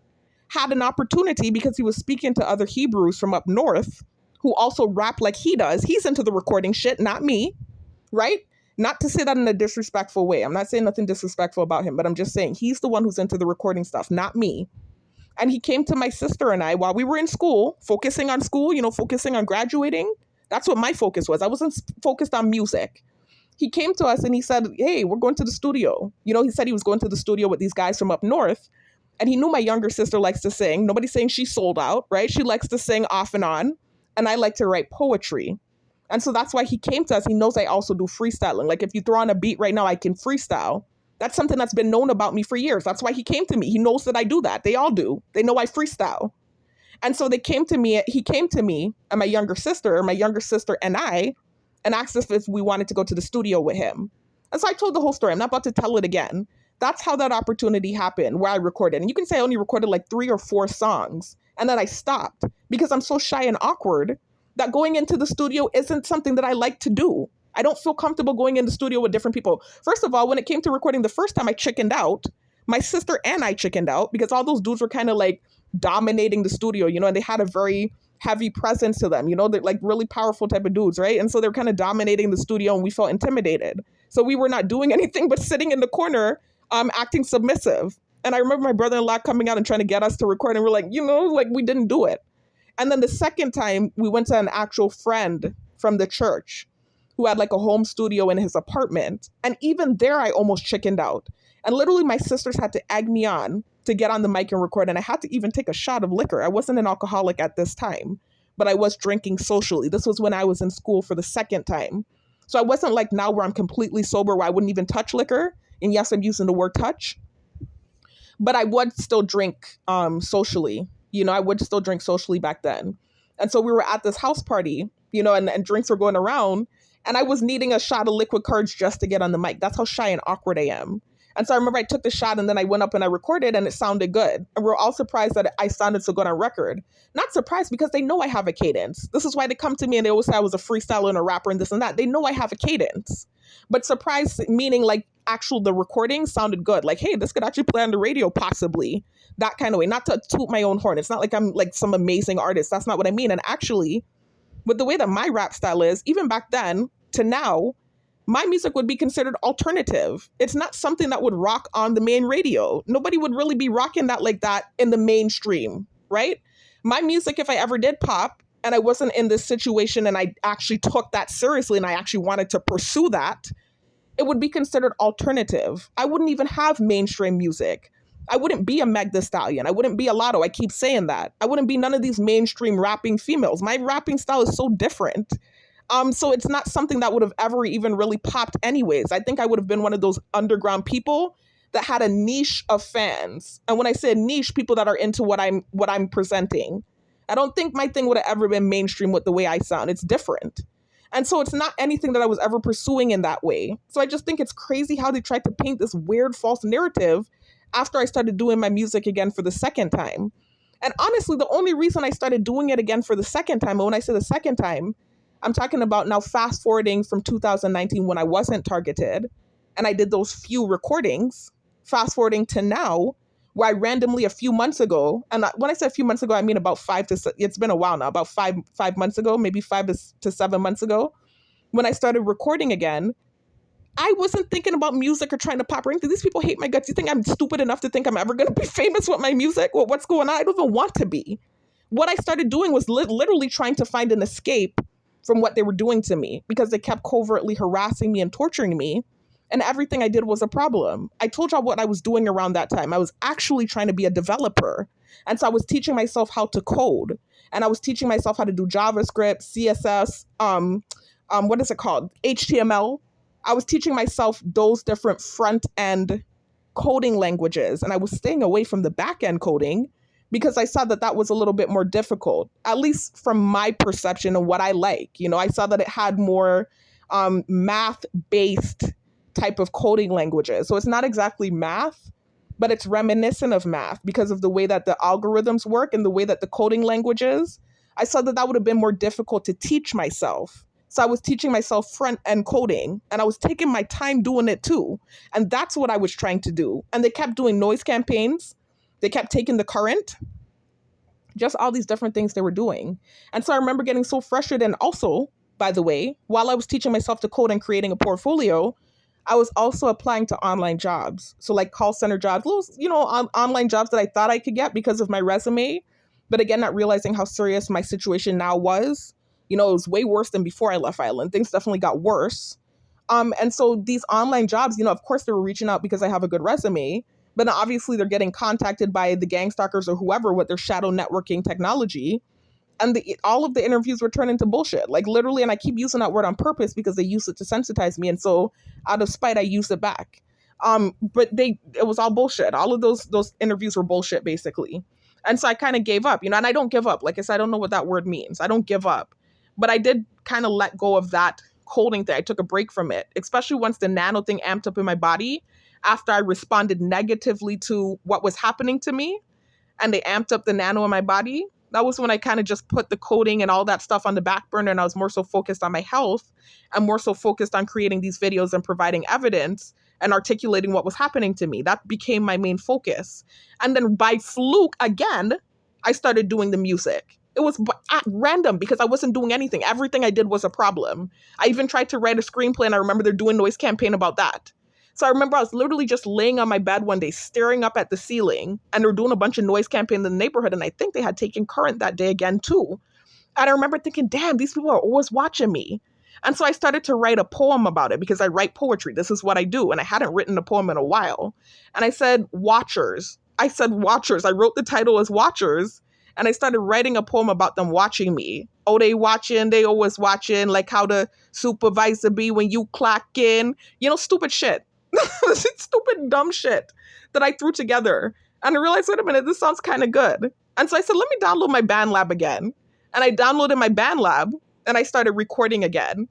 Speaker 1: had an opportunity because he was speaking to other Hebrews from up north who also rap like he does. He's into the recording shit, not me, right? Not to say that in a disrespectful way. I'm not saying nothing disrespectful about him, but I'm just saying he's the one who's into the recording stuff, not me. And he came to my sister and I while we were in school, focusing on school, you know, focusing on graduating. That's what my focus was. I wasn't focused on music. He came to us and he said, hey, we're going to the studio. You know, he said he was going to the studio with these guys from up north. And he knew my younger sister likes to sing. Nobody's saying she sold out, right? She likes to sing off and on. And I like to write poetry. And so that's why he came to us. He knows I also do freestyling. Like if you throw on a beat right now, I can freestyle. That's something that's been known about me for years. That's why he came to me. He knows that I do that. They all do. They know I freestyle. And so he came to me and my younger sister and I, and asked us if we wanted to go to the studio with him. And so I told the whole story. I'm not about to tell it again. That's how that opportunity happened where I recorded. And you can say I only recorded like 3 or 4 songs. And then I stopped because I'm so shy and awkward that going into the studio isn't something that I like to do. I don't feel comfortable going in the studio with different people. First of all, when it came to recording the first time, I chickened out. My sister and I chickened out because all those dudes were kind of like dominating the studio, you know, and they had a very heavy presence to them. You know, they're like really powerful type of dudes, right? And so they're kind of dominating the studio and we felt intimidated. So we were not doing anything but sitting in the corner, acting submissive. And I remember my brother-in-law coming out and trying to get us to record and we're like, you know, like we didn't do it. And then the second time we went to an actual friend from the church who had like a home studio in his apartment. And even there, I almost chickened out. And literally my sisters had to egg me on to get on the mic and record. And I had to even take a shot of liquor. I wasn't an alcoholic at this time, but I was drinking socially. This was when I was in school for the second time. So I wasn't like now where I'm completely sober, where I wouldn't even touch liquor. And yes, I'm using the word touch. But I would still drink socially. You know, I would still drink socially back then. And so we were at this house party, you know, and drinks were going around. And I was needing a shot of liquid courage just to get on the mic. That's how shy and awkward I am. And so I remember I took the shot and then I went up and I recorded and it sounded good. And we're all surprised that I sounded so good on record. Not surprised because they know I have a cadence. This is why they come to me and they always say I was a freestyler and a rapper and this and that. They know I have a cadence. But surprised meaning like the recording sounded good. Like, hey, this could actually play on the radio, possibly. That kind of way. Not to toot my own horn. It's not like I'm like some amazing artist. That's not what I mean. And actually, with the way that my rap style is, even back then to now, my music would be considered alternative. It's not something that would rock on the main radio. Nobody would really be rocking that like that in the mainstream, right? My music, if I ever did pop and I wasn't in this situation and I actually took that seriously and I actually wanted to pursue that, it would be considered alternative. I wouldn't even have mainstream music. I wouldn't be a Meg Thee Stallion. I wouldn't be a Lotto. I keep saying that. I wouldn't be none of these mainstream rapping females. My rapping style is so different. So it's not something that would have ever even really popped anyways. I think I would have been one of those underground people that had a niche of fans. And when I say niche, people that are into what I'm presenting. I don't think my thing would have ever been mainstream with the way I sound. It's different. And so it's not anything that I was ever pursuing in that way. So I just think it's crazy how they tried to paint this weird false narrative after I started doing my music again for the second time. And honestly, the only reason I started doing it again for the second time, and when I say the second time, I'm talking about now fast forwarding from 2019 when I wasn't targeted and I did those few recordings, fast forwarding to now, where I randomly a few months ago, and when I say a few months ago, I mean about it's been a while now, about five months ago, maybe 5 to 7 months ago, when I started recording again, I wasn't thinking about music or trying to pop or anything. These people hate my guts. You think I'm stupid enough to think I'm ever going to be famous with my music? Well, what's going on? I don't even want to be. What I started doing was literally trying to find an escape from what they were doing to me because they kept covertly harassing me and torturing me. And everything I did was a problem. I told y'all what I was doing around that time. I was actually trying to be a developer. And so I was teaching myself how to code. And I was teaching myself how to do JavaScript, CSS, what is it called? HTML. I was teaching myself those different front end coding languages. And I was staying away from the back end coding because I saw that that was a little bit more difficult, at least from my perception and what I like. You know, I saw that it had more math-based type of coding languages. So it's not exactly math, but it's reminiscent of math because of the way that the algorithms work and the way that the coding language is. I saw that that would have been more difficult to teach myself. So I was teaching myself front end coding and I was taking my time doing it too. And that's what I was trying to do. And they kept doing noise campaigns. They kept taking the current, just all these different things they were doing. And so I remember getting so frustrated. And also, by the way, while I was teaching myself to code and creating a portfolio, I was also applying to online jobs. So like call center jobs, little, online jobs that I thought I could get because of my resume. But again, not realizing how serious my situation now was. It was way worse than before I left Ireland. Things definitely got worse. And so these online jobs, of course they were reaching out because I have a good resume. But obviously they're getting contacted by the gang stalkers or whoever with their shadow networking technology. And all of the interviews were turned into bullshit. Like literally, and I keep using that word on purpose because they use it to sensitize me. And so out of spite, I use it back. But it was all bullshit. All of those interviews were bullshit, basically. And so I kind of gave up, and I don't give up. Like I said, I don't know what that word means. I don't give up. But I did kind of let go of that holding thing. I took a break from it, especially once the nano thing amped up in my body after I responded negatively to what was happening to me and they amped up the nano in my body. That was when I kind of just put the coding and all that stuff on the back burner, and I was more so focused on my health and more so focused on creating these videos and providing evidence and articulating what was happening to me. That became my main focus. And then by fluke, again, I started doing the music. It was at random because I wasn't doing anything. Everything I did was a problem. I even tried to write a screenplay, and I remember they're doing noise campaign about that. So I remember I was literally just laying on my bed one day, staring up at the ceiling, and they're doing a bunch of noise campaign in the neighborhood. And I think they had taken current that day again, too. And I remember thinking, damn, these people are always watching me. And so I started to write a poem about it because I write poetry. This is what I do. And I hadn't written a poem in a while. And I said, Watchers. I wrote the title as Watchers. And I started writing a poem about them watching me. Oh, they watching, they always watching, like how the supervisor be when you clock in. Stupid shit. Stupid, dumb shit that I threw together. And I realized, wait a minute, this sounds kind of good. And so I said, let me download my BandLab again. And I downloaded my BandLab and I started recording again.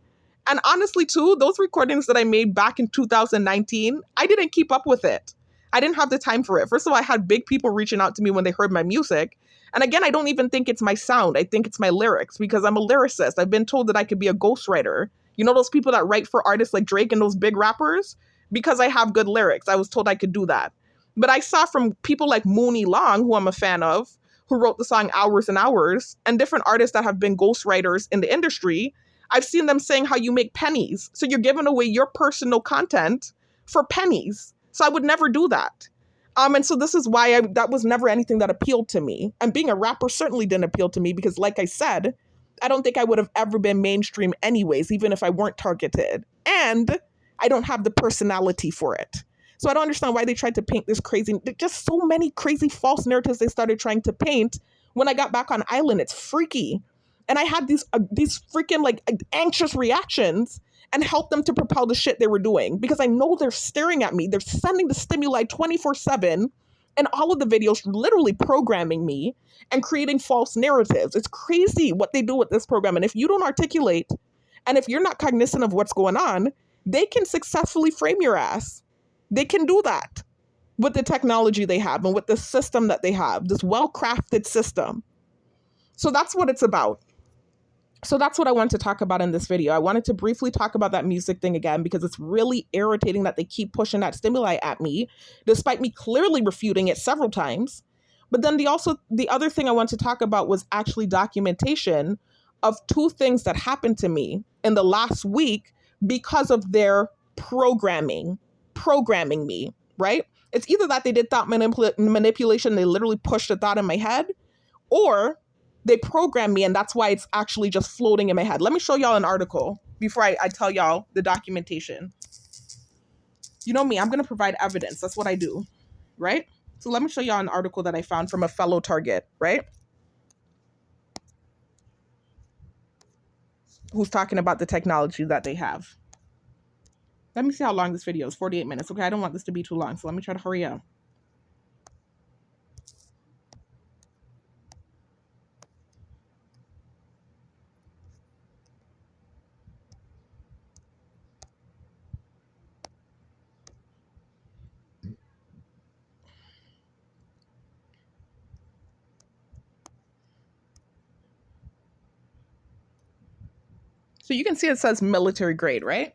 Speaker 1: And honestly, too, those recordings that I made back in 2019, I didn't keep up with it. I didn't have the time for it. First of all, I had big people reaching out to me when they heard my music. And again, I don't even think it's my sound. I think it's my lyrics because I'm a lyricist. I've been told that I could be a ghostwriter. Those people that write for artists like Drake and those big rappers? because I have good lyrics. I was told I could do that. But I saw from people like Mooney Long, who I'm a fan of, who wrote the song Hours and Hours, and different artists that have been ghostwriters in the industry, I've seen them saying how you make pennies. So you're giving away your personal content for pennies. So I would never do that. And so this is why that was never anything that appealed to me. And being a rapper certainly didn't appeal to me because, like I said, I don't think I would have ever been mainstream anyways, even if I weren't targeted. And I don't have the personality for it. So I don't understand why they tried to paint this crazy, just so many crazy false narratives they started trying to paint. When I got back on island, it's freaky. And I had these freaking like anxious reactions and helped them to propel the shit they were doing because I know they're staring at me. They're sending the stimuli 24/7 and all of the videos literally programming me and creating false narratives. It's crazy what they do with this program. And if you don't articulate and if you're not cognizant of what's going on, they can successfully frame your ass. They can do that with the technology they have and with the system that they have, this well-crafted system. So that's what it's about. So that's what I wanted to talk about in this video. I wanted to briefly talk about that music thing again because it's really irritating that they keep pushing that stimuli at me, despite me clearly refuting it several times. But then the other thing I want to talk about was actually documentation of two things that happened to me in the last week because of their programming me, right? It's either that they did thought manipulation, they literally pushed a thought in my head, or they programmed me and that's why it's actually just floating in my head. Let me show y'all an article before I tell y'all the documentation. You know me, I'm going to provide evidence. That's what I do, right? So let me show y'all an article that I found from a fellow target, right? Who's talking about the technology that they have. Let me see how long this video is, 48 minutes. Okay, I don't want this to be too long, so let me try to hurry up. So you can see it says military grade, right?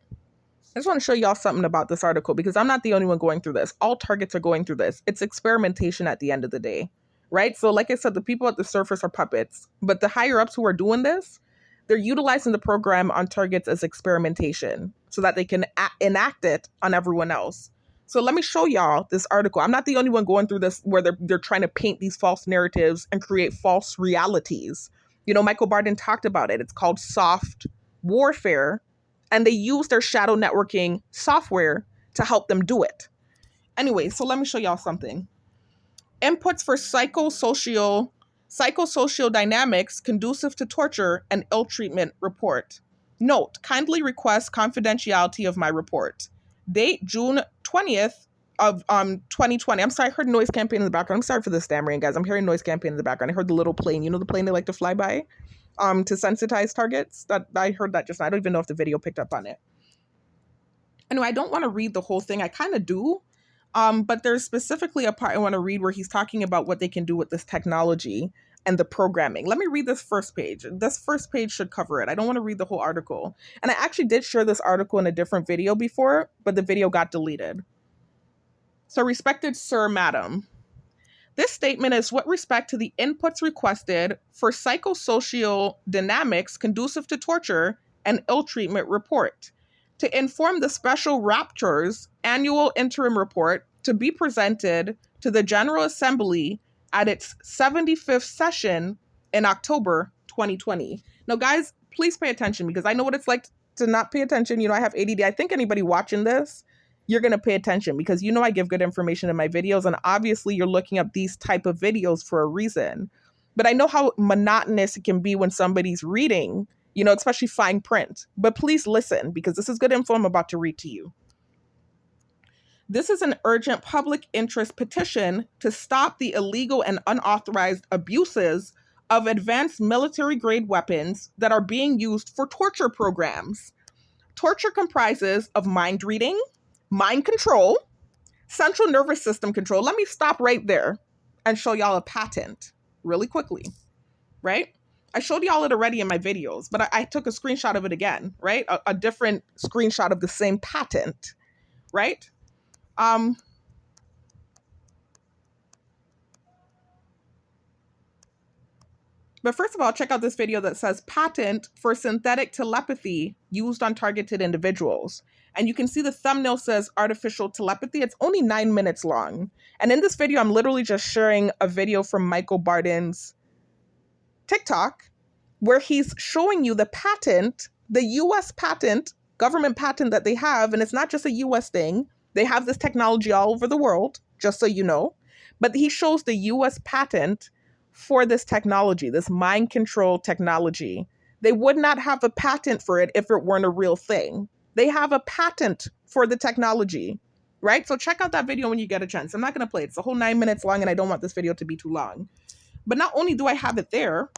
Speaker 1: I just want to show y'all something about this article because I'm not the only one going through this. All targets are going through this. It's experimentation at the end of the day, right? So like I said, the people at the surface are puppets, but the higher ups who are doing this, they're utilizing the program on targets as experimentation so that they can enact it on everyone else. So let me show y'all this article. I'm not the only one going through this where they're trying to paint these false narratives and create false realities. You know, Michael Barden talked about it. It's called soft warfare. And they use their shadow networking software to help them do it. Anyway, so let me show y'all something. Inputs for psychosocial dynamics conducive to torture and ill treatment report. Note, kindly request confidentiality of my report. Date, June 20th of 2020. I'm sorry, I heard noise campaign in the background. I'm sorry for the stammering, guys. I'm hearing noise campaign in the background. I heard the little plane. You know the plane they like to fly by? To sensitize targets. That I heard that just now. I don't even know if the video picked up on it. Anyway, I don't want to read the whole thing. I kind of do. But there's specifically a part I want to read where he's talking about what they can do with this technology and the programming. Let me read this first page. This first page should cover it. I don't want to read the whole article. And I actually did share this article in a different video before, but the video got deleted. So, respected sir, madam, this statement is with respect to the inputs requested for psychosocial dynamics conducive to torture and ill treatment report to inform the Special Rapporteur's annual interim report to be presented to the General Assembly at its 75th session in October 2020. Now, guys, please pay attention because I know what it's like to not pay attention. You know, I have ADD. I think anybody watching this, you're going to pay attention because you know I give good information in my videos, and obviously you're looking up these type of videos for a reason. But I know how monotonous it can be when somebody's reading, you know, especially fine print. But please listen because this is good info I'm about to read to you. This is an urgent public interest petition to stop the illegal and unauthorized abuses of advanced military-grade weapons that are being used for torture programs. Torture comprises of mind reading, mind control, central nervous system control. Let me stop right there and show y'all a patent really quickly, right? I showed y'all it already in my videos, but I took a screenshot of it again, right? A different screenshot of the same patent, right? But first of all, check out this video that says patent for synthetic telepathy used on targeted individuals. And you can see the thumbnail says artificial telepathy. It's only 9 minutes long. And in this video, I'm literally just sharing a video from Michael Barden's TikTok where he's showing you the patent, the US patent, government patent that they have. And it's not just a US thing. They have this technology all over the world, just so you know. But he shows the US patent for this technology, this mind control technology. They would not have a patent for it if it weren't a real thing. They have a patent for the technology, right? So check out that video when you get a chance. I'm not going to play it. It's a whole 9 minutes long and I don't want this video to be too long. But not only do I have it there,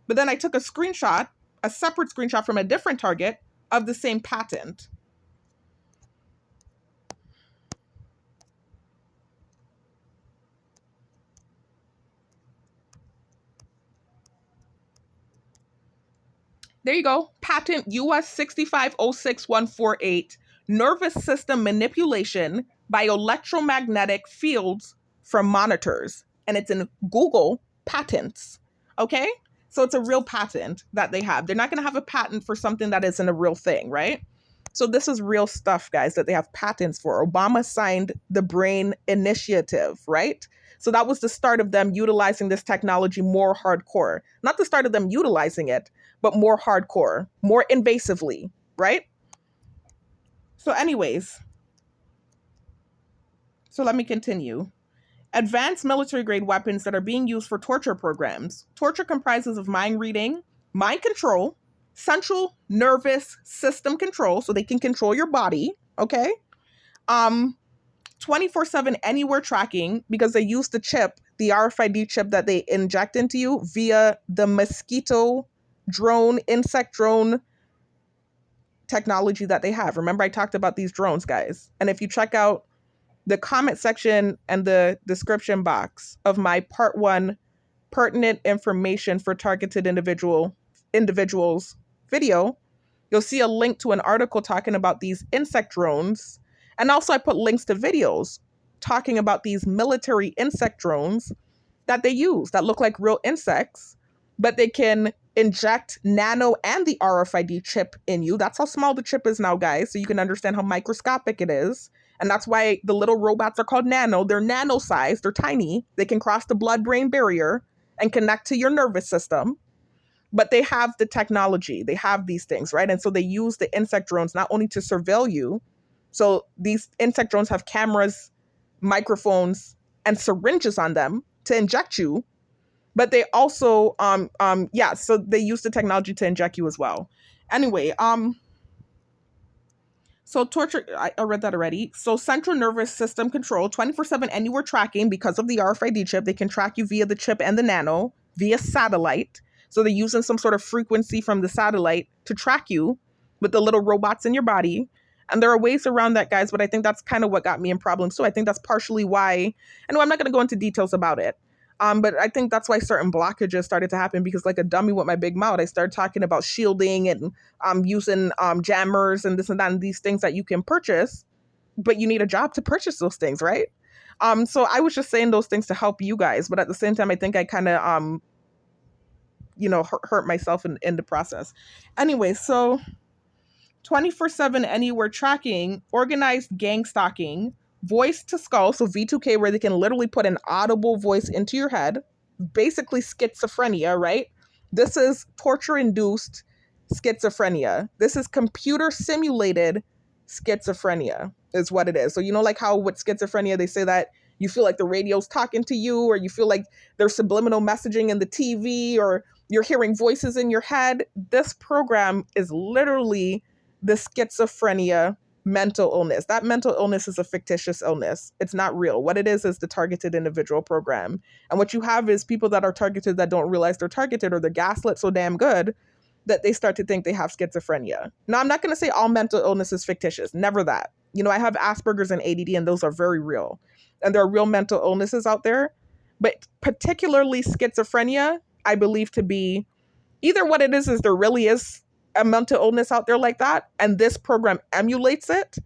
Speaker 1: but then I took a screenshot, a separate screenshot from a different target of the same patent. There you go. Patent US 6506148, nervous system manipulation by electromagnetic fields from monitors. And it's in Google Patents. Okay? So it's a real patent that they have. They're not going to have a patent for something that isn't a real thing, right? So this is real stuff, guys, that they have patents for. Obama signed the Brain Initiative, right? So that was the start of them utilizing this technology more hardcore. Not the start of them utilizing it, but more hardcore, more invasively, right? So anyways, so let me continue. Advanced military-grade weapons that are being used for torture programs. Torture comprises of mind reading, mind control, central nervous system control, so they can control your body, okay? 24/7 anywhere tracking, because they use the chip, the RFID chip that they inject into you via the mosquito drone, insect drone technology that they have. Remember, I talked about these drones, guys. And if you check out the comment section and the description box of my part 1 pertinent information for targeted individuals video, you'll see a link to an article talking about these insect drones. And also I put links to videos talking about these military insect drones that they use that look like real insects, but they can inject nano and the RFID chip in you. That's how small the chip is now, guys. So you can understand how microscopic it is. And that's why the little robots are called nano. They're nano sized. They're tiny. They can cross the blood-brain barrier and connect to your nervous system. But they have the technology. They have these things, right? And so they use the insect drones not only to surveil you. So these insect drones have cameras, microphones, and syringes on them to inject you. But they also, so they use the technology to inject you as well. Anyway, so torture, I read that already. So central nervous system control, 24/7 anywhere tracking because of the RFID chip. They can track you via the chip and the nano, via satellite. So they're using some sort of frequency from the satellite to track you with the little robots in your body. And there are ways around that, guys, but I think that's kind of what got me in problems too. I think that's partially why, I know I'm not going to go into details about it. But I think that's why certain blockages started to happen, because like a dummy with my big mouth, I started talking about shielding and using jammers and this and that and these things that you can purchase, but you need a job to purchase those things, right? So I was just saying those things to help you guys, but at the same time, I think I kind of, hurt myself in the process. Anyway, so 24/7 anywhere tracking, organized gang stalking, voice to skull, so V2K, where they can literally put an audible voice into your head, basically schizophrenia, right? This is torture-induced schizophrenia. This is computer-simulated schizophrenia is what it is. So you know, like how with schizophrenia, they say that you feel like the radio's talking to you, or you feel like there's subliminal messaging in the TV, or you're hearing voices in your head. This program is literally the schizophrenia mental illness. That mental illness is a fictitious illness. It's not real. What it is the targeted individual program. And what you have is people that are targeted that don't realize they're targeted, or they're gaslit so damn good that they start to think they have schizophrenia. Now, I'm not going to say all mental illness is fictitious. Never that. You know, I have Asperger's and ADD, and those are very real. And there are real mental illnesses out there. But particularly schizophrenia, I believe to be either what it is there really is a mental illness out there like that, and this program emulates it,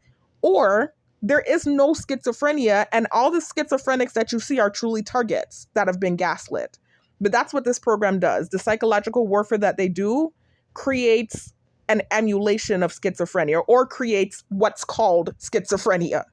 Speaker 1: or There is no schizophrenia, and all the schizophrenics that you see are truly targets that have been gaslit. But that's what this program does. The psychological warfare that they do creates an emulation of schizophrenia, or creates what's called schizophrenia.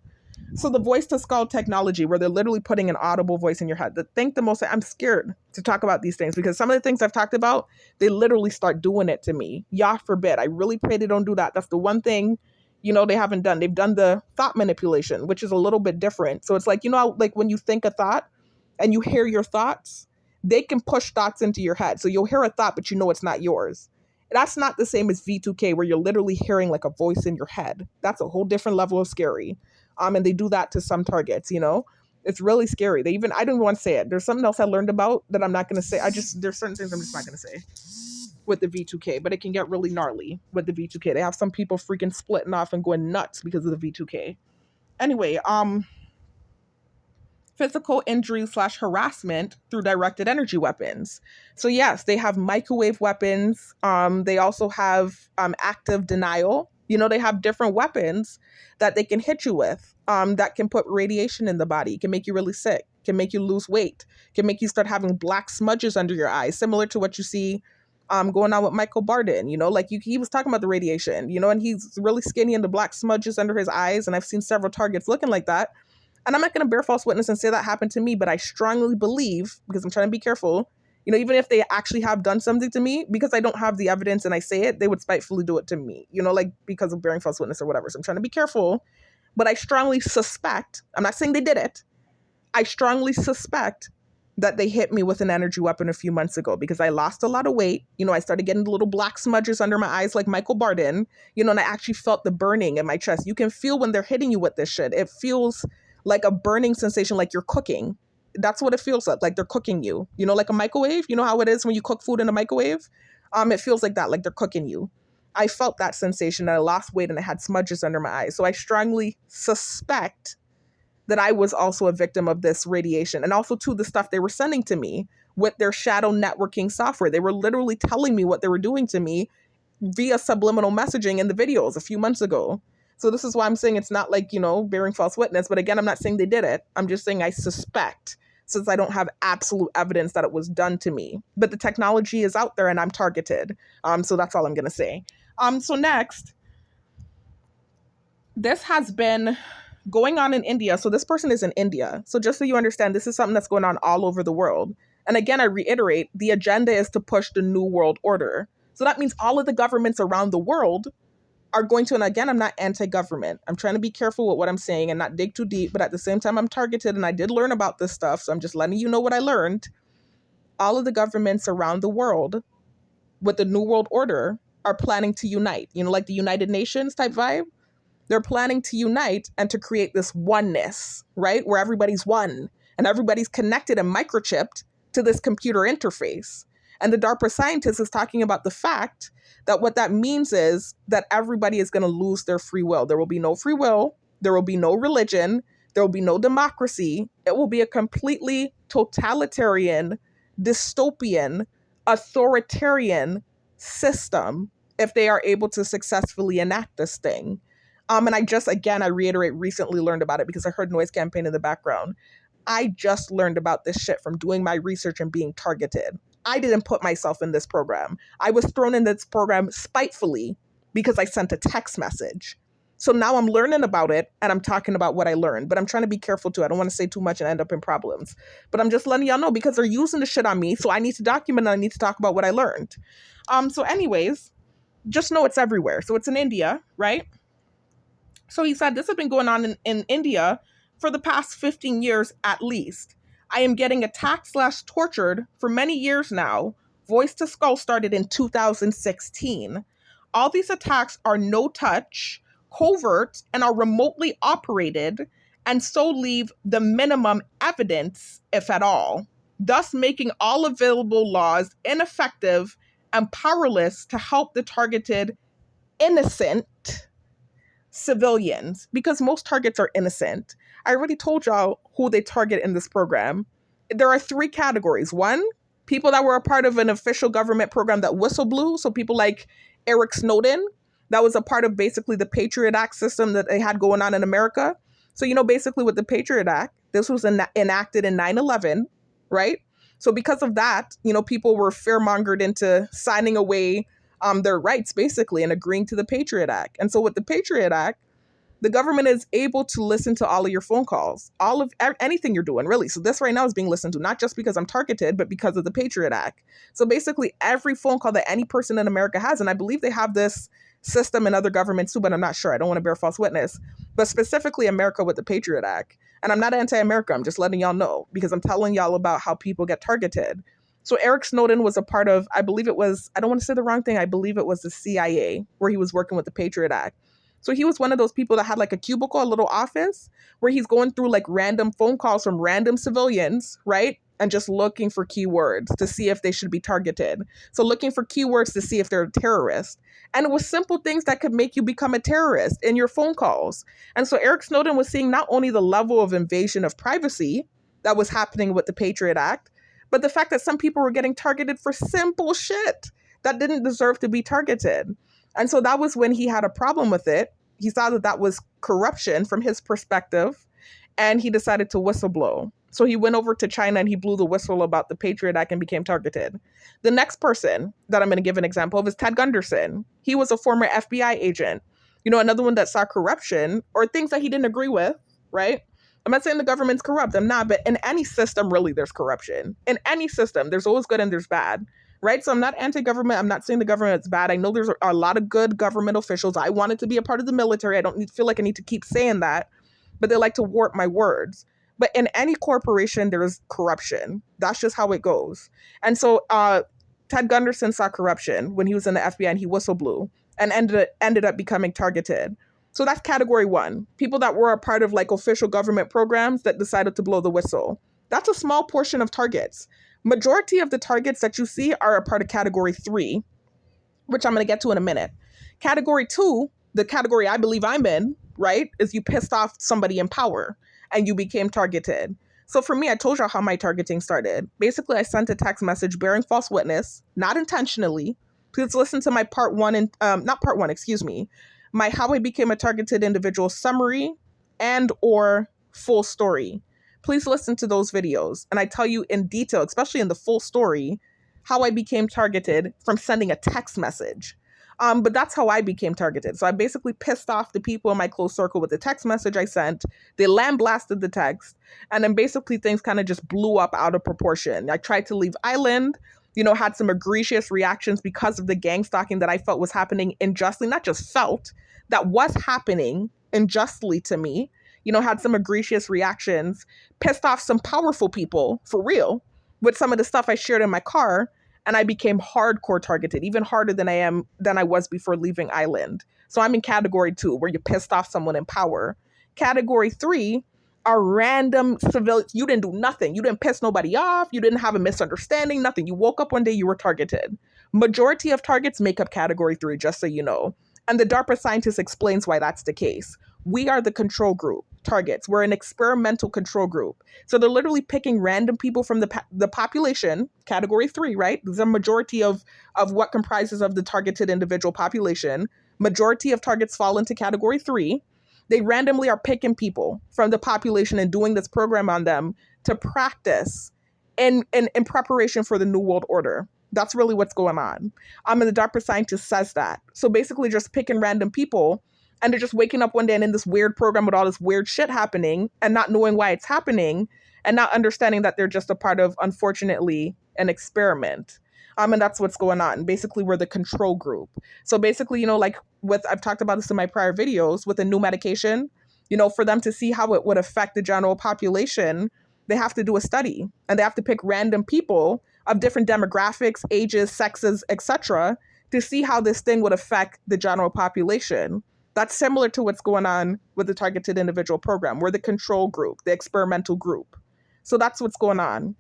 Speaker 1: So the voice to skull technology, where they're literally putting an audible voice in your head. I'm scared to talk about these things because some of the things I've talked about, they literally start doing it to me. Yah forbid. I really pray they don't do that. That's the one thing, they haven't done. They've done the thought manipulation, which is a little bit different. So it's like, how, like when you think a thought and you hear your thoughts, they can push thoughts into your head. So you'll hear a thought, but it's not yours. That's not the same as V2K, where you're literally hearing like a voice in your head. That's a whole different level of scary. And they do that to some targets, It's really scary. I don't even want to say it. There's something else I learned about that I'm not going to say. There's certain things I'm just not going to say with the V2K, but it can get really gnarly with the V2K. They have some people freaking splitting off and going nuts because of the V2K. Anyway, physical injury / harassment through directed energy weapons. So yes, they have microwave weapons. They also have active denial. They have different weapons that they can hit you with, that can put radiation in the body, can make you really sick, can make you lose weight, can make you start having black smudges under your eyes, similar to what you see going on with Michael Barden. He was talking about the radiation, and he's really skinny and the black smudges under his eyes. And I've seen several targets looking like that. And I'm not going to bear false witness and say that happened to me, but I strongly believe, because I'm trying to be careful, even if they actually have done something to me, because I don't have the evidence and I say it, they would spitefully do it to me, because of bearing false witness or whatever. So I'm trying to be careful, but I strongly suspect, I'm not saying they did it, I strongly suspect that they hit me with an energy weapon a few months ago, because I lost a lot of weight. I started getting little black smudges under my eyes like Michael Barden, and I actually felt the burning in my chest. You can feel when they're hitting you with this shit. It feels like a burning sensation, like you're cooking. That's what it feels like they're cooking you. Like a microwave. You know how it is when you cook food in a microwave? It feels like that, like they're cooking you. I felt that sensation, and I lost weight and I had smudges under my eyes. So I strongly suspect that I was also a victim of this radiation. And also, too, the stuff they were sending to me with their shadow networking software. They were literally telling me what they were doing to me via subliminal messaging in the videos a few months ago. So this is why I'm saying it's not like, bearing false witness. But again, I'm not saying they did it. I'm just saying I suspect, since I don't have absolute evidence that it was done to me. But the technology is out there and I'm targeted. So that's all I'm going to say. So next, this has been going on in India. So this person is in India. So just so you understand, this is something that's going on all over the world. And again, I reiterate, the agenda is to push the New World Order. So that means all of the governments around the world are going to, and again, I'm not anti-government. I'm trying to be careful with what I'm saying and not dig too deep, but at the same time, I'm targeted and I did learn about this stuff. So I'm just letting you know what I learned. All of the governments around the world with the New World Order are planning to unite, like the United Nations type vibe. They're planning to unite and to create this oneness, right? Where everybody's one and everybody's connected and microchipped to this computer interface. And the DARPA scientist is talking about the fact that what that means is that everybody is going to lose their free will. There will be no free will. There will be no religion. There will be no democracy. It will be a completely totalitarian, dystopian, authoritarian system if they are able to successfully enact this thing. And I reiterate, recently learned about it because I heard noise campaign in the background. I just learned about this shit from doing my research and being targeted. I didn't put myself in this program. I was thrown in this program spitefully because I sent a text message. So now I'm learning about it and I'm talking about what I learned, but I'm trying to be careful too. I don't want to say too much and end up in problems, but I'm just letting y'all know because they're using the shit on me. So I need to document and I need to talk about what I learned. So anyways, just know it's everywhere. So it's in India, right? So he said this has been going on in India for the past 15 years at least. I am getting attacked / tortured for many years now. Voice to Skull started in 2016. All these attacks are no touch, covert, and are remotely operated, and so leave the minimum evidence, if at all, thus making all available laws ineffective and powerless to help the targeted innocent civilians, because most targets are innocent. I already told y'all who they target in this program. There are 3 categories. 1, people that were a part of an official government program that whistle blew. So people like Eric Snowden, that was a part of basically the Patriot Act system that they had going on in America. So, basically with the Patriot Act, this was enacted in 9/11, right? So because of that, people were fear-mongered into signing away their rights, basically, and agreeing to the Patriot Act. And so with the Patriot Act, the government is able to listen to all of your phone calls, all of anything you're doing, really. So this right now is being listened to, not just because I'm targeted, but because of the Patriot Act. So basically every phone call that any person in America has, and I believe they have this system in other governments too, but I'm not sure. I don't want to bear false witness, but specifically America with the Patriot Act. And I'm not anti-America. I'm just letting y'all know because I'm telling y'all about how people get targeted. So Eric Snowden was a part of, I believe it was, I don't want to say the wrong thing, I believe it was the CIA where he was working with the Patriot Act. So he was one of those people that had like a cubicle, a little office where he's going through like random phone calls from random civilians, right? And just looking for keywords to see if they should be targeted. So looking for keywords to see if they're a terrorist. And it was simple things that could make you become a terrorist in your phone calls. And so Eric Snowden was seeing not only the level of invasion of privacy that was happening with the Patriot Act, but the fact that some people were getting targeted for simple shit that didn't deserve to be targeted. And so that was when he had a problem with it. He saw that that was corruption from his perspective, and he decided to whistleblow. So he went over to China and he blew the whistle about the Patriot Act and became targeted. The next person that I'm going to give an example of is Ted Gunderson. He was a former FBI agent. Another one that saw corruption or things that he didn't agree with, right? I'm not saying the government's corrupt. I'm not. But in any system, really, there's corruption. In any system, there's always good and there's bad. Right? So I'm not anti-government. I'm not saying the government is bad. I know there's a lot of good government officials. I wanted to be a part of the military. I don't feel like I need to keep saying that, but they like to warp my words. But in any corporation, there is corruption. That's just how it goes. And so Ted Gunderson saw corruption when he was in the FBI and he whistleblew and ended up becoming targeted. So that's category one. People that were a part of like official government programs that decided to blow the whistle. That's a small portion of targets. Majority of the targets that you see are a part of category 3, which I'm going to get to in a minute. Category 2, the category I believe I'm in, right, is you pissed off somebody in power and you became targeted. So for me, I told you how my targeting started. Basically, I sent a text message bearing false witness, not intentionally. Please listen to my part 1 and not part 1, excuse me. My how I became a targeted individual summary and or full story. Please listen to those videos. And I tell you in detail, especially in the full story, how I became targeted from sending a text message. But that's how I became targeted. So I basically pissed off the people in my close circle with the text message I sent. They lambasted the text. And then basically things kind of just blew up out of proportion. I tried to leave island, had some egregious reactions because of the gang stalking that I felt was happening unjustly, not just felt, that was happening unjustly to me. Had some egregious reactions, pissed off some powerful people, for real, with some of the stuff I shared in my car, and I became hardcore targeted, even harder than I was before leaving island. So I'm in category 2, where you pissed off someone in power. Category 3 are random civilians. You didn't do nothing. You didn't piss nobody off. You didn't have a misunderstanding, nothing. You woke up one day, you were targeted. Majority of targets make up category 3, just so you know. And the DARPA scientist explains why that's the case. We are the control group targets. We're an experimental control group. So they're literally picking random people from the population, category 3, right? The majority of what comprises of the targeted individual population. Majority of targets fall into category 3. They randomly are picking people from the population and doing this program on them to practice in preparation for the New World Order. That's really what's going on. And the DARPA scientist says that. So basically just picking random people, and they're just waking up one day and in this weird program with all this weird shit happening and not knowing why it's happening and not understanding that they're just a part of, unfortunately, an experiment. And that's what's going on. Basically, we're the control group. So basically, like I've talked about this in my prior videos with a new medication, for them to see how it would affect the general population, they have to do a study and they have to pick random people of different demographics, ages, sexes, etc., to see how this thing would affect the general population. That's similar to what's going on with the targeted individual program. We're the control group, the experimental group. So that's what's going on.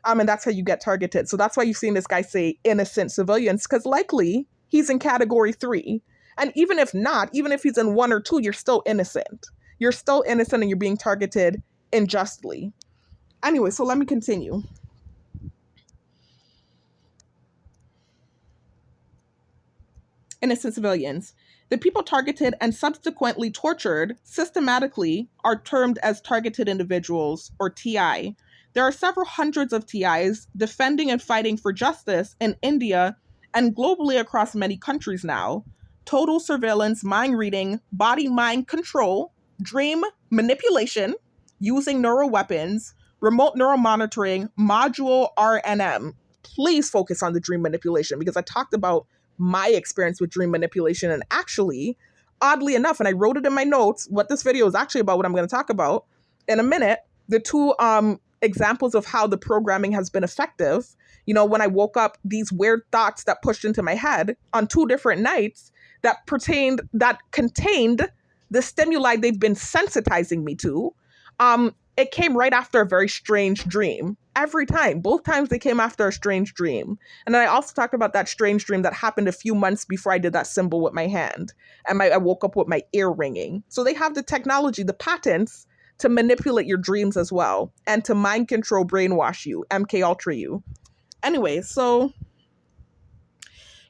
Speaker 1: And that's how you get targeted. So that's why you've seen this guy say innocent civilians, because likely he's in category 3. And even if not, even if he's in 1 or 2, you're still innocent. You're still innocent and you're being targeted unjustly. Anyway, so let me continue. Innocent civilians. The people targeted and subsequently tortured systematically are termed as targeted individuals, or TI. There are several hundreds of TIs defending and fighting for justice in India and globally across many countries now. Total surveillance, mind reading, body mind control, dream manipulation, using neural weapons, remote neural monitoring, module RNM. Please focus on the dream manipulation because I talked about my experience with dream manipulation. And actually, oddly enough, and I wrote it in my notes, what this video is actually about, what I'm going to talk about in a minute, the two examples of how the programming has been effective. You know, when I woke up, these weird thoughts that pushed into my head on 2 different nights that contained the stimuli they've been sensitizing me to. It came right after a very strange dream. Every time, both times they came after a strange dream. And then I also talked about that strange dream that happened a few months before I did that symbol with my hand. And I woke up with my ear ringing. So they have the technology, the patents to manipulate your dreams as well. And to mind control, brainwash you, MK Ultra you. Anyway, so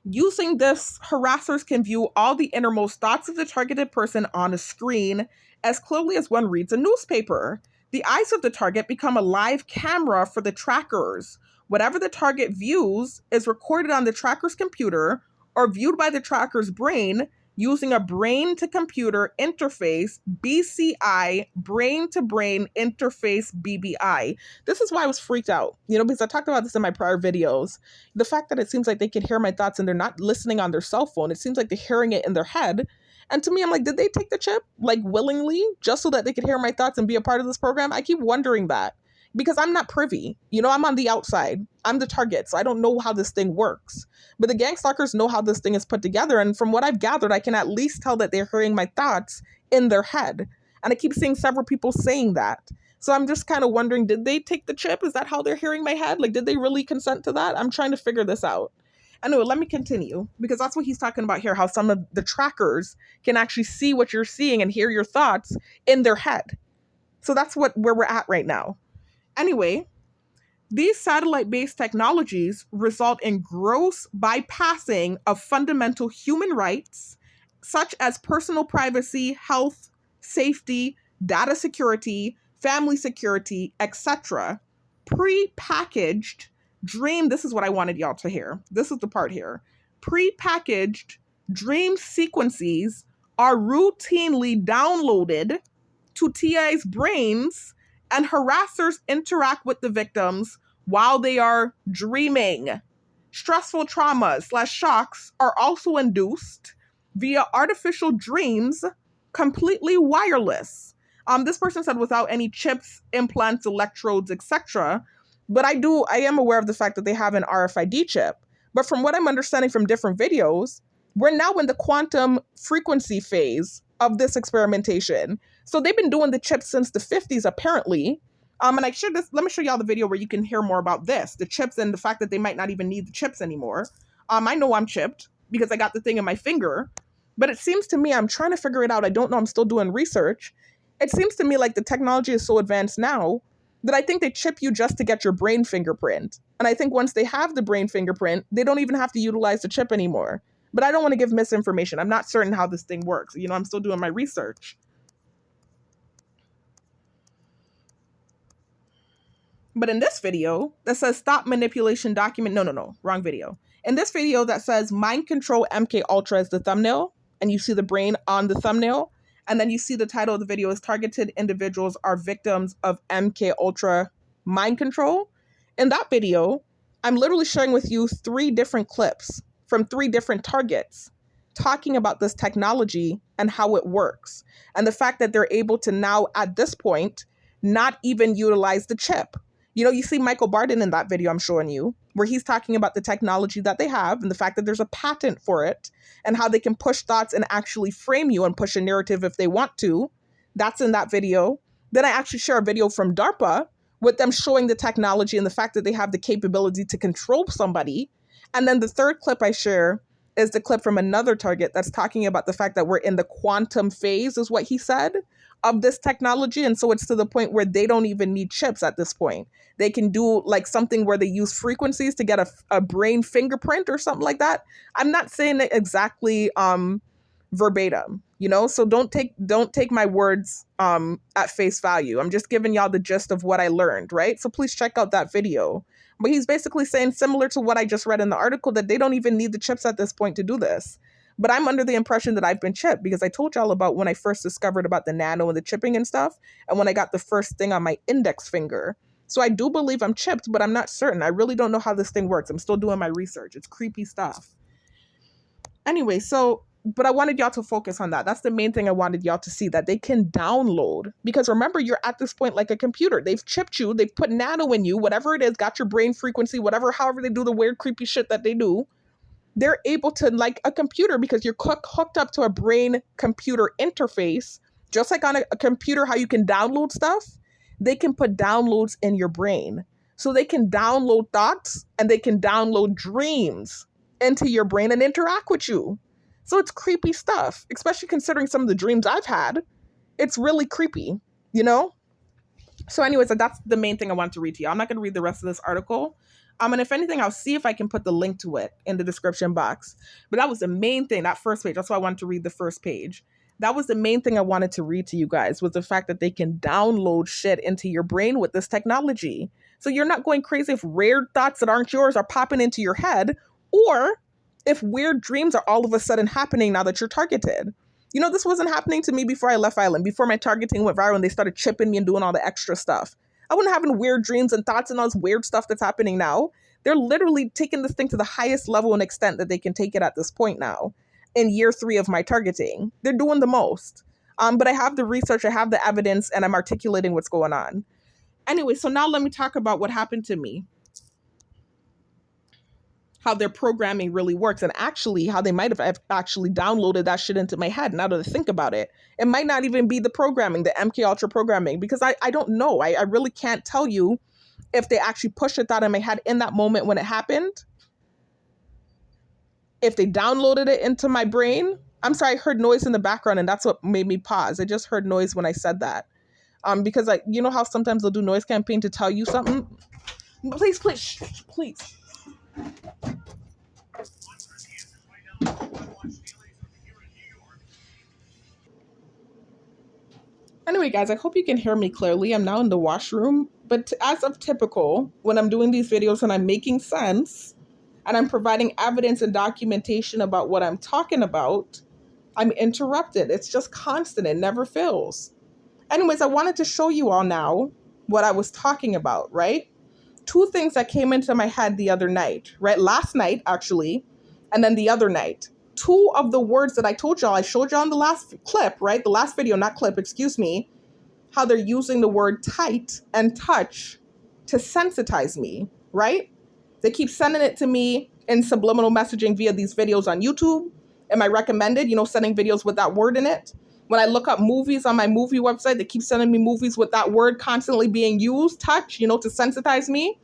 Speaker 1: using this, harassers can view all the innermost thoughts of the targeted person on a screen as clearly as one reads a newspaper. The eyes of the target become a live camera for the trackers. Whatever the target views is recorded on the tracker's computer or viewed by the tracker's brain using a brain-to-computer interface, BCI, brain-to-brain interface, BBI. This is why I was freaked out, because I talked about this in my prior videos. The fact that it seems like they can hear my thoughts and they're not listening on their cell phone. It seems like they're hearing it in their head. And to me, I'm like, did they take the chip, willingly, just so that they could hear my thoughts and be a part of this program? I keep wondering that because I'm not privy. I'm on the outside. I'm the target, so I don't know how this thing works. But the gang stalkers know how this thing is put together. And from what I've gathered, I can at least tell that they're hearing my thoughts in their head. And I keep seeing several people saying that. So I'm just kind of wondering, did they take the chip? Is that how they're hearing my head? Did they really consent to that? I'm trying to figure this out. Anyway, let me continue, because that's what he's talking about here, how some of the trackers can actually see what you're seeing and hear your thoughts in their head. So that's where we're at right now. Anyway, these satellite-based technologies result in gross bypassing of fundamental human rights, such as personal privacy, health, safety, data security, family security, etc. Pre-packaged dream, this is what I wanted y'all to hear. This is the part here. Pre-packaged dream sequences are routinely downloaded to TI's brains, and harassers interact with the victims while they are dreaming. Stressful traumas/shocks are also induced via artificial dreams, completely wireless. This person said without any chips, implants, electrodes, etc. But I am aware of the fact that they have an RFID chip. But from what I'm understanding from different videos, we're now in the quantum frequency phase of this experimentation. So they've been doing the chips since the 50s, apparently. And let me show y'all the video where you can hear more about this, the chips and the fact that they might not even need the chips anymore. I know I'm chipped because I got the thing in my finger, but it seems to me, I'm trying to figure it out. I don't know. I'm still doing research. It seems to me like the technology is so advanced now that I think they chip you just to get your brain fingerprint. And I think once they have the brain fingerprint, they don't even have to utilize the chip anymore. But I don't want to give misinformation. I'm not certain how this thing works. I'm still doing my research. But in this video that says stop manipulation document, no, wrong video. In this video that says mind control MK Ultra as the thumbnail, and you see the brain on the thumbnail, and then you see the title of the video is targeted individuals are victims of MK Ultra mind control. In that video, I'm literally sharing with you 3 different clips from 3 different targets talking about this technology and how it works. And the fact that they're able to now, at this point, not even utilize the chip. You see Michael Barden in that video I'm showing you, where he's talking about the technology that they have and the fact that there's a patent for it and how they can push thoughts and actually frame you and push a narrative if they want to. That's in that video. Then I actually share a video from DARPA with them showing the technology and the fact that they have the capability to control somebody. And then the third clip I share is the clip from another target that's talking about the fact that we're in the quantum phase, is what he said, of this technology. And so it's to the point where they don't even need chips at this point. They can do something where they use frequencies to get a brain fingerprint or something like that. I'm not saying it exactly verbatim, so don't take my words at face value. I'm just giving y'all the gist of what I learned, right? So please check out that video. But he's basically saying, similar to what I just read in the article, that they don't even need the chips at this point to do this. But I'm under the impression that I've been chipped, because I told y'all about when I first discovered about the nano and the chipping and stuff, and when I got the first thing on my index finger. So I do believe I'm chipped, but I'm not certain. I really don't know how this thing works. I'm still doing my research. It's creepy stuff. Anyway, but I wanted y'all to focus on that. That's the main thing I wanted y'all to see, that they can download. Because remember, you're at this point like a computer. They've chipped you. They've put nano in you, whatever it is, got your brain frequency, however they do the weird, creepy shit that they do. They're able to, like a computer, because you're hooked up to a brain-computer interface, just like on a computer, how you can download stuff. They can put downloads in your brain. So they can download thoughts and they can download dreams into your brain and interact with you. So it's creepy stuff, especially considering some of the dreams I've had. It's really creepy, So anyways, that's the main thing I wanted to read to you. I'm not going to read the rest of this article. And if anything, I'll see if I can put the link to it in the description box. But that was the main thing, that first page. That's why I wanted to read the first page. That was the main thing I wanted to read to you guys, was the fact that they can download shit into your brain with this technology. So you're not going crazy if weird thoughts that aren't yours are popping into your head, or if weird dreams are all of a sudden happening now that you're targeted. This wasn't happening to me before I left Island, before my targeting went viral and they started chipping me and doing all the extra stuff. I wasn't having weird dreams and thoughts and all this weird stuff that's happening now. They're literally taking this thing to the highest level and extent that they can take it at this point now. In year 3 of my targeting, they're doing the most. But I have the research, I have the evidence, and I'm articulating what's going on. Anyway, so now let me talk about what happened to me. How their programming really works, and actually how they might have actually downloaded that shit into my head. Now that I think about it, it might not even be the programming, the MK Ultra programming, because I don't know. I really can't tell you if they actually pushed it out in my head in that moment when it happened. If they downloaded it into my brain. I'm sorry, I heard noise in the background, and that's what made me pause. I just heard noise when I said that. Because how sometimes they'll do noise campaign to tell you something. Please. Anyway, guys, I hope you can hear me clearly. I'm now in the washroom, but as of typical, when I'm doing these videos and I'm making sense and I'm providing evidence and documentation about what I'm talking about, I'm interrupted. It's just constant. It never fails. Anyways, I wanted to show you all now what I was talking about, right? 2 things that came into my head the other night, right? Last night, actually, and then the other night. 2 of the words that I told y'all, I showed y'all in the last clip, right? The last video, not clip, excuse me, how they're using the word tight and touch to sensitize me, right? They keep sending it to me in subliminal messaging via these videos on YouTube. Am I recommended, sending videos with that word in it? When I look up movies on my movie website, they keep sending me movies with that word constantly being used, touch, to sensitize me.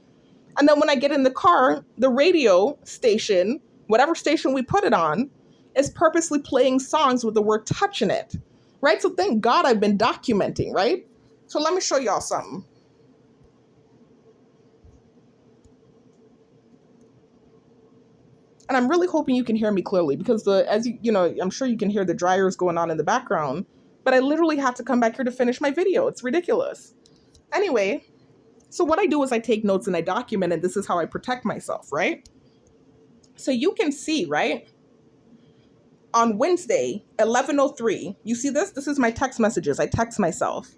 Speaker 1: And then when I get in the car, the radio station, whatever station we put it on, is purposely playing songs with the word touch in it, right? So thank God I've been documenting, right? So let me show y'all something. And I'm really hoping you can hear me clearly, because I'm sure you can hear the dryers going on in the background, but I literally have to come back here to finish my video. It's ridiculous. Anyway, so what I do is I take notes and I document, and this is how I protect myself, right? So you can see, right? On Wednesday, 11:03, you see this? This is my text messages. I text myself.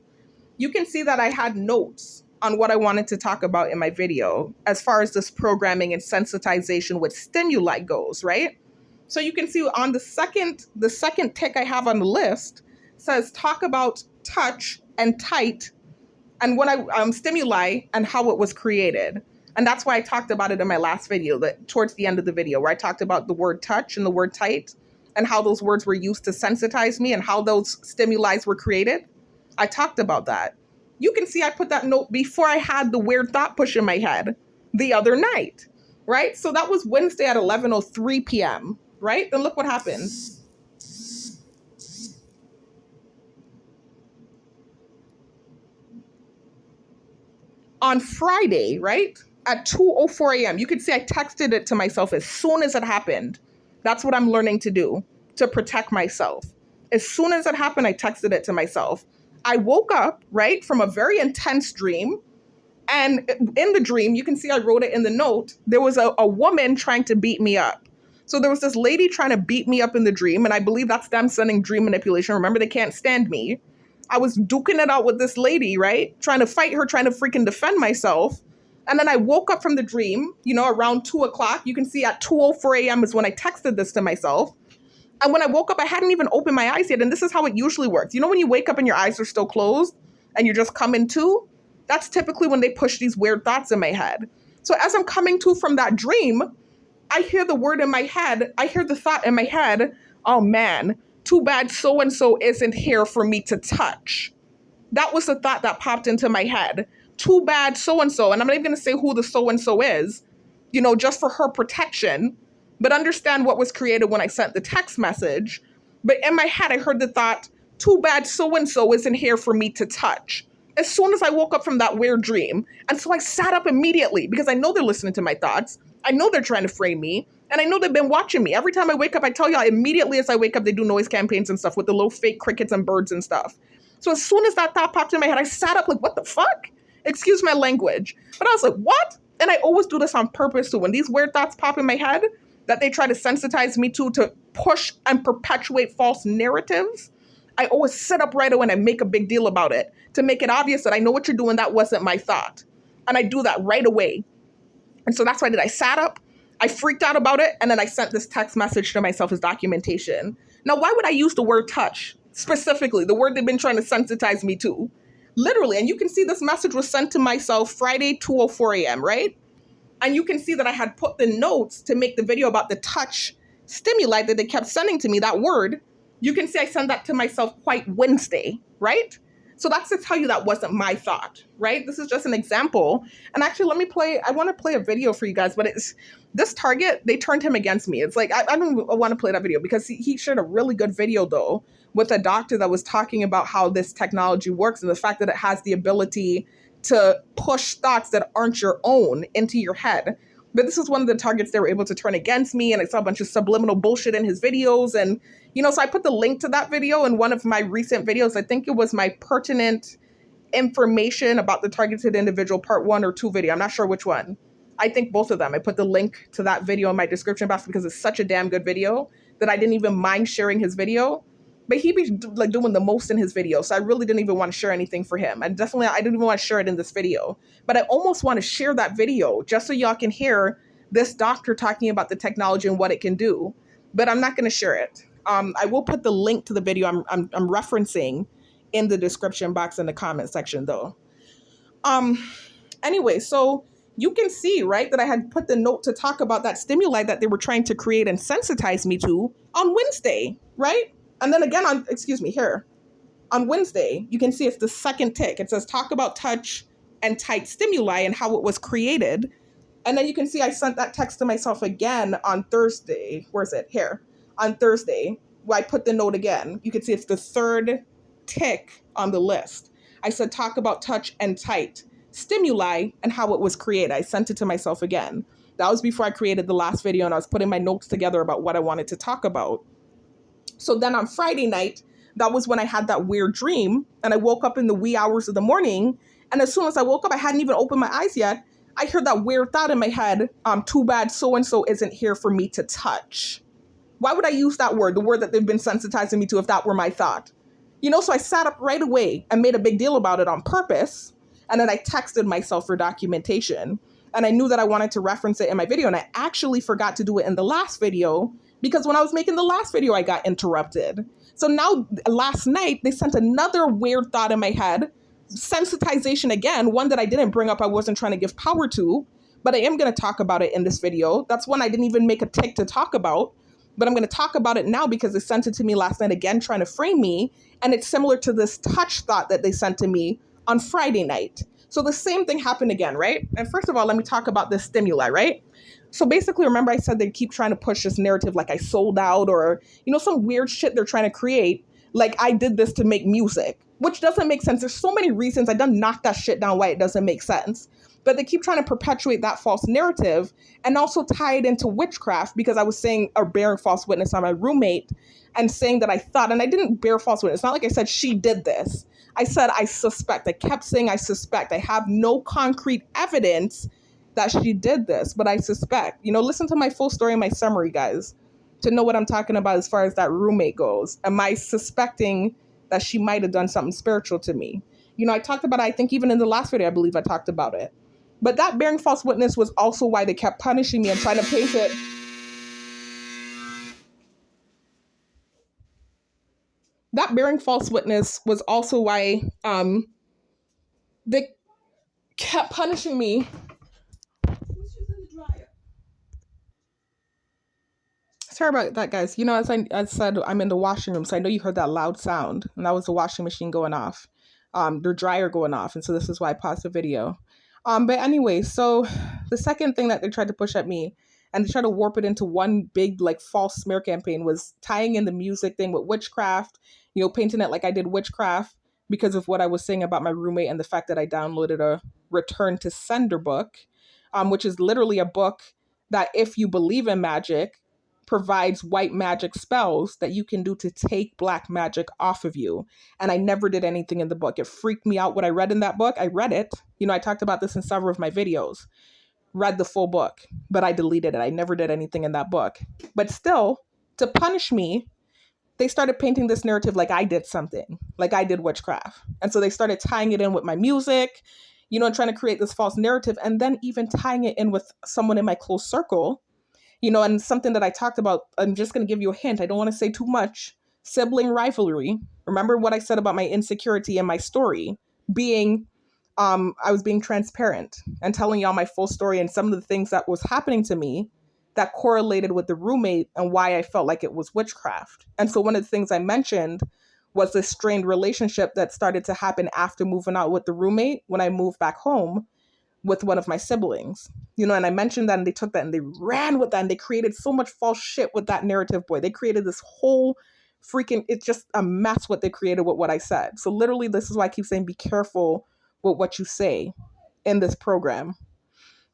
Speaker 1: You can see that I had notes on what I wanted to talk about in my video as far as this programming and sensitization with stimuli goes, right? So you can see on the second tick I have on the list says talk about touch and tight and what stimuli and how it was created. And that's why I talked about it in my last video, that towards the end of the video, where I talked about the word touch and the word tight and how those words were used to sensitize me and how those stimuli were created. I talked about that. You can see I put that note before I had the weird thought push in my head the other night, right? So that was Wednesday at 11:03 p.m., right? Then look what happened. On Friday, right, at 2:04 a.m., you could see I texted it to myself as soon as it happened. That's what I'm learning to do. to protect myself. As soon as it happened, I texted it to myself. I woke up, right, from a very intense dream. And in the dream, you can see I wrote it in the note, there was a woman trying to beat me up. So there was this lady trying to beat me up in the dream, and I believe that's them sending dream manipulation. Remember, they can't stand me. I was duking it out with this lady, right? Trying to fight her, trying to freaking defend myself. And then I woke up from the dream, around 2 o'clock. You can see at 2:04 a.m. is when I texted this to myself. And when I woke up, I hadn't even opened my eyes yet. And this is how it usually works. When you wake up and your eyes are still closed and you're just coming to? That's typically when they push these weird thoughts in my head. So as I'm coming to from that dream, I hear the word in my head. I hear the thought in my head, oh man, too bad so-and-so isn't here for me to touch. That was the thought that popped into my head. Too bad so-and-so, and I'm not even going to say who the so-and-so is, just for her protection, but understand what was created when I sent the text message. But in my head, I heard the thought, too bad so-and-so isn't here for me to touch. As soon as I woke up from that weird dream. And so I sat up immediately because I know they're listening to my thoughts. I know they're trying to frame me. And I know they've been watching me. Every time I wake up, I tell y'all immediately as I wake up, they do noise campaigns and stuff with the little fake crickets and birds and stuff. So as soon as that thought popped in my head, I sat up like, what the fuck? Excuse my language. But I was like, what? And I always do this on purpose too. When these weird thoughts pop in my head that they try to sensitize me to push and perpetuate false narratives, I always sit up right away and I make a big deal about it to make it obvious that I know what you're doing. That wasn't my thought. And I do that right away. And so that's why I sat up, I freaked out about it, and then I sent this text message to myself as documentation. Now, why would I use the word touch? Specifically, the word they've been trying to sensitize me to. Literally, and you can see this message was sent to myself Friday, 2:04 a.m., right? And you can see that I had put the notes to make the video about the touch stimuli that they kept sending to me, that word. You can see I sent that to myself quite Wednesday, right? So that's to tell you that wasn't my thought, right? This is just an example. And actually, I want to play a video for you guys, but it's this target, they turned him against me. It's like, I don't want to play that video because he shared a really good video though with a doctor that was talking about how this technology works and the fact that it has the ability to push thoughts that aren't your own into your head. But this is one of the targets they were able to turn against me, and I saw a bunch of subliminal bullshit in his videos. And, so I put the link to that video in one of my recent videos. I think it was my pertinent information about the targeted individual part 1 or 2 video. I'm not sure which one. I think both of them. I put the link to that video in my description box because it's such a damn good video that I didn't even mind sharing his video. But he be like doing the most in his video. So I really didn't even want to share anything for him. And definitely, I didn't even want to share it in this video. But I almost want to share that video just so y'all can hear this doctor talking about the technology and what it can do. But I'm not going to share it. I will put the link to the video I'm referencing in the description box in the comment section though. Anyway, so you can see, right, that I had put the note to talk about that stimuli that they were trying to create and sensitize me to on Wednesday, right? And then again on Wednesday, you can see it's the second tick. It says talk about touch and tight stimuli and how it was created. And then you can see I sent that text to myself again on Thursday. Where's it? Here. On Thursday, where I put the note again. You can see it's the third tick on the list. I said talk about touch and tight stimuli and how it was created. I sent it to myself again. That was before I created the last video and I was putting my notes together about what I wanted to talk about. So then on Friday night, that was when I had that weird dream and I woke up in the wee hours of the morning. And as soon as I woke up, I hadn't even opened my eyes yet. I heard that weird thought in my head, too bad so-and-so isn't here for me to touch. Why would I use that word, the word that they've been sensitizing me to if that were my thought? So I sat up right away and made a big deal about it on purpose. And then I texted myself for documentation. And I knew that I wanted to reference it in my video. And I actually forgot to do it in the last video because when I was making the last video, I got interrupted. So now last night, they sent another weird thought in my head. Sensitization again, one that I didn't bring up. I wasn't trying to give power to, but I am going to talk about it in this video. That's one I didn't even make a tick to talk about, but I'm going to talk about it now because they sent it to me last night again, trying to frame me. And it's similar to this touch thought that they sent to me on Friday night. So the same thing happened again, right? And first of all, let me talk about this stimuli, right? So basically, remember I said they keep trying to push this narrative like I sold out or, some weird shit they're trying to create. Like I did this to make music, which doesn't make sense. There's so many reasons I done knocked that shit down why it doesn't make sense. But they keep trying to perpetuate that false narrative and also tie it into witchcraft, because I was saying, or bearing false witness on my roommate and saying that I thought, and I didn't bear false witness. It's not like I said she did this. I said I suspect. I kept saying I suspect. I have no concrete evidence that she did this, but I suspect. Listen to my full story and my summary, guys, to know what I'm talking about as far as that roommate goes. Am I suspecting that she might have done something spiritual to me? I talked about it, I think even in the last video, I believe I talked about it. But that bearing false witness was also why they kept punishing me and trying to paint it. That bearing false witness was also why they kept punishing me. Sorry about that, guys. As I said, I'm in the washing room, so I know you heard that loud sound, and that was the washing machine going off, the dryer going off, and so this is why I paused the video. But anyway, so the second thing that they tried to push at me, and they tried to warp it into one big like false smear campaign, was tying in the music thing with witchcraft, painting it like I did witchcraft because of what I was saying about my roommate and the fact that I downloaded a Return to Sender book, which is literally a book that, if you believe in magic, provides white magic spells that you can do to take black magic off of you. And I never did anything in the book. It freaked me out what I read in that book. I read it. I talked about this in several of my videos. Read the full book, but I deleted it. I never did anything in that book. But still, to punish me, they started painting this narrative like I did something, like I did witchcraft. And so they started tying it in with my music, trying to create this false narrative, and then even tying it in with someone in my close circle. And something that I talked about, I'm just going to give you a hint. I don't want to say too much. Sibling rivalry. Remember what I said about my insecurity and my story being, I was being transparent and telling y'all my full story and some of the things that was happening to me that correlated with the roommate and why I felt like it was witchcraft. And so one of the things I mentioned was this strained relationship that started to happen after moving out with the roommate when I moved back home with one of my siblings, and I mentioned that, and they took that and they ran with that, and they created so much false shit with that narrative, boy. They created this whole it's just a mess what they created with what I said. So literally, this is why I keep saying, be careful with what you say in this program.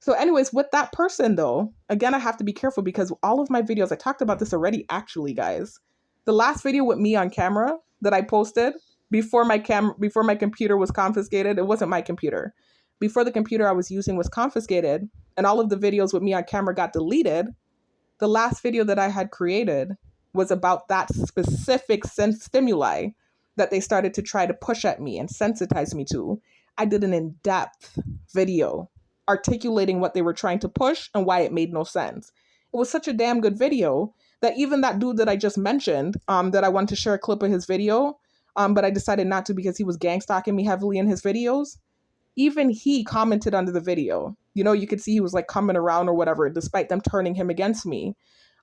Speaker 1: So anyways, with that person though, again, I have to be careful because all of my videos, I talked about this already, actually, guys. The last video with me on camera that I posted before my computer was confiscated, it wasn't my computer. Before the computer I was using was confiscated and all of the videos with me on camera got deleted, the last video that I had created was about that specific stimuli that they started to try to push at me and sensitize me to. I did an in-depth video articulating what they were trying to push and why it made no sense. It was such a damn good video that even that dude that I just mentioned, that I wanted to share a clip of his video, but I decided not to because he was gang stalking me heavily in his videos. Even he commented under the video. You could see he was like coming around or whatever, despite them turning him against me.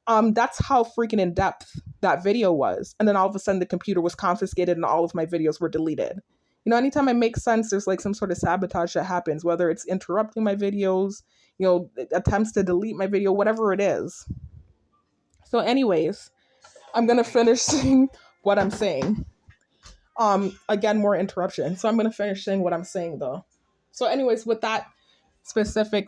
Speaker 1: That's how freaking in depth that video was. And then all of a sudden the computer was confiscated and all of my videos were deleted. Anytime I make sense, there's like some sort of sabotage that happens, whether it's interrupting my videos, attempts to delete my video, whatever it is. So anyways, I'm going to finish saying what I'm saying. Again, more interruption. So I'm going to finish saying what I'm saying though. So anyways, with that specific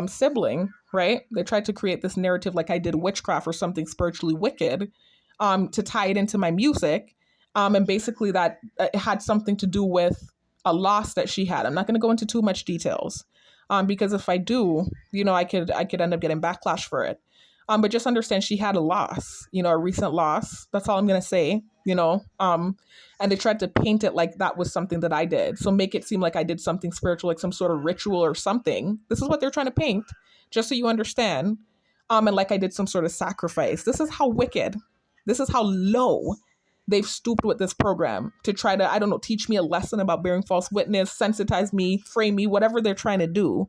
Speaker 1: sibling, right? They tried to create this narrative like I did witchcraft or something spiritually wicked, to tie it into my music. And basically that it had something to do with a loss that she had. I'm not going to go into too much details, because if I do, I could end up getting backlash for it. But just understand she had a loss, a recent loss. That's all I'm going to say, and they tried to paint it like that was something that I did. So make it seem like I did something spiritual, like some sort of ritual or something. This is what they're trying to paint, just so you understand. And like I did some sort of sacrifice. This is how wicked, this is how low they've stooped with this program to try to, I don't know, teach me a lesson about bearing false witness, sensitize me, frame me, whatever they're trying to do.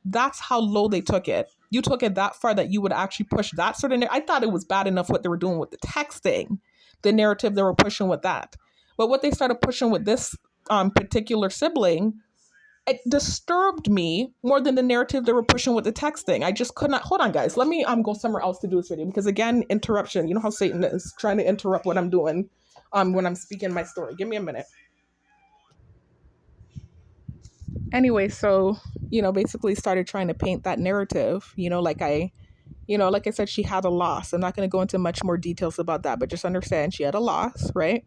Speaker 1: That's how low they took it. You took it that far that you would actually push that sort of, I thought it was bad enough what they were doing with the texting, the narrative they were pushing with that. But what they started pushing with this particular sibling, it disturbed me more than the narrative they were pushing with the texting. I just could not. Hold on, guys. Let me go somewhere else to do this video because, again, interruption. You know how Satan is trying to interrupt what I'm doing when I'm speaking my story. Give me a minute. Anyway, so, basically started trying to paint that narrative, like I said, she had a loss. I'm not going to go into much more details about that, but just understand she had a loss, right?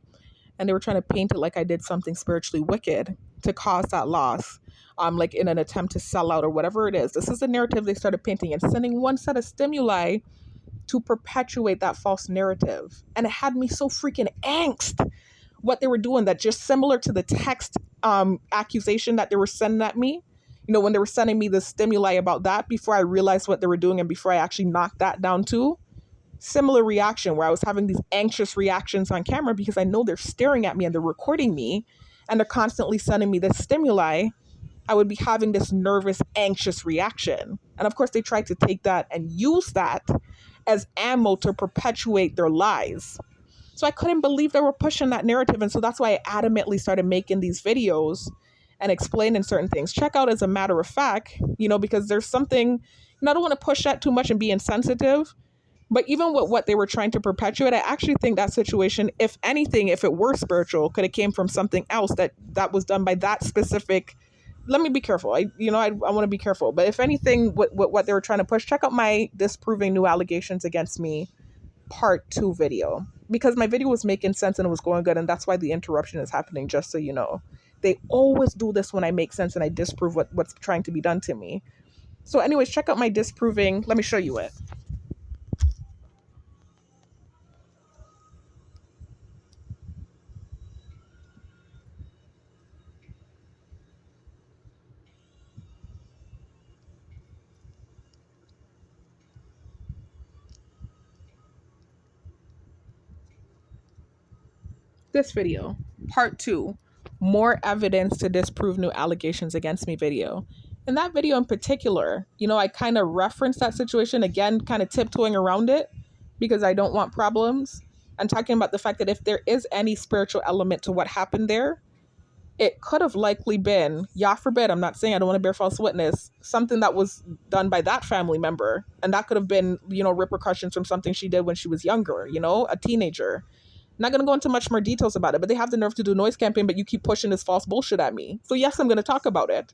Speaker 1: And they were trying to paint it like I did something spiritually wicked to cause that loss, like in an attempt to sell out or whatever it is. This is the narrative they started painting and sending one set of stimuli to perpetuate that false narrative. And it had me so freaking angst what they were doing, that just similar to the text accusation that they were sending at me, when they were sending me the stimuli about that, before I realized what they were doing and before I actually knocked that down too. Similar reaction where I was having these anxious reactions on camera because I know they're staring at me and they're recording me and they're constantly sending me this stimuli. I would be having this nervous, anxious reaction. And of course, they tried to take that and use that as ammo to perpetuate their lies. So I couldn't believe they were pushing that narrative. And so that's why I adamantly started making these videos and explaining certain things. Check out as a matter of fact, because there's something, I don't want to push that too much and be insensitive. But even with what they were trying to perpetuate, I actually think that situation, if anything, if it were spiritual, could have came from something else that was done by that specific. Let me be careful. I want to be careful. But if anything, what they were trying to push, check out my disproving new allegations against me part 2 video, because my video was making sense and it was going good, and that's why the interruption is happening, just so you know. They always do this when I make sense and I disprove what's trying to be done to me. So anyways, check out my disproving. Let me show you it. This video, part 2, more evidence to disprove new allegations against me video. In that video in particular, I kind of referenced that situation again, kind of tiptoeing around it because I don't want problems. And talking about the fact that if there is any spiritual element to what happened there, it could have likely been, Yah forbid, I'm not saying I don't want to bear false witness, something that was done by that family member. And that could have been, repercussions from something she did when she was younger, a teenager. Not going to go into much more details about it, but they have the nerve to do noise campaign, but you keep pushing this false bullshit at me. So yes, I'm going to talk about it.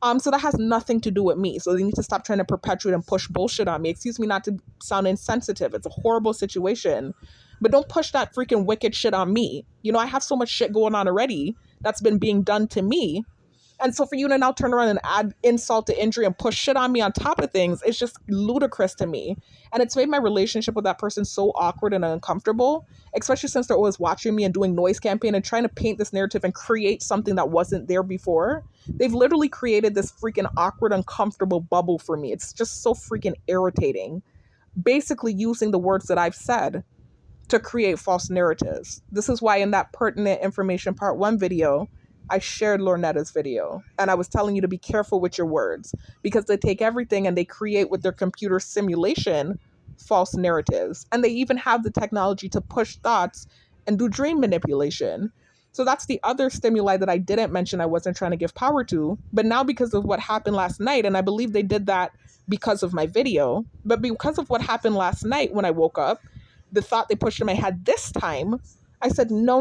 Speaker 1: So that has nothing to do with me. So they need to stop trying to perpetuate and push bullshit on me. Excuse me not to sound insensitive. It's a horrible situation. But don't push that freaking wicked shit on me. I have so much shit going on already that's been being done to me. And so for you to now turn around and add insult to injury and push shit on me on top of things, it's just ludicrous to me. And it's made my relationship with that person so awkward and uncomfortable, especially since they're always watching me and doing noise campaign and trying to paint this narrative and create something that wasn't there before. They've literally created this freaking awkward, uncomfortable bubble for me. It's just so freaking irritating. Basically using the words that I've said to create false narratives. This is why in that pertinent information part 1 video, I shared Lornetta's video and I was telling you to be careful with your words because they take everything and they create with their computer simulation false narratives. And they even have the technology to push thoughts and do dream manipulation. So that's the other stimuli that I didn't mention I wasn't trying to give power to. But now because of what happened last night, and I believe they did that because of my video, but because of what happened last night when I woke up, the thought they pushed in my head this time, I said, no,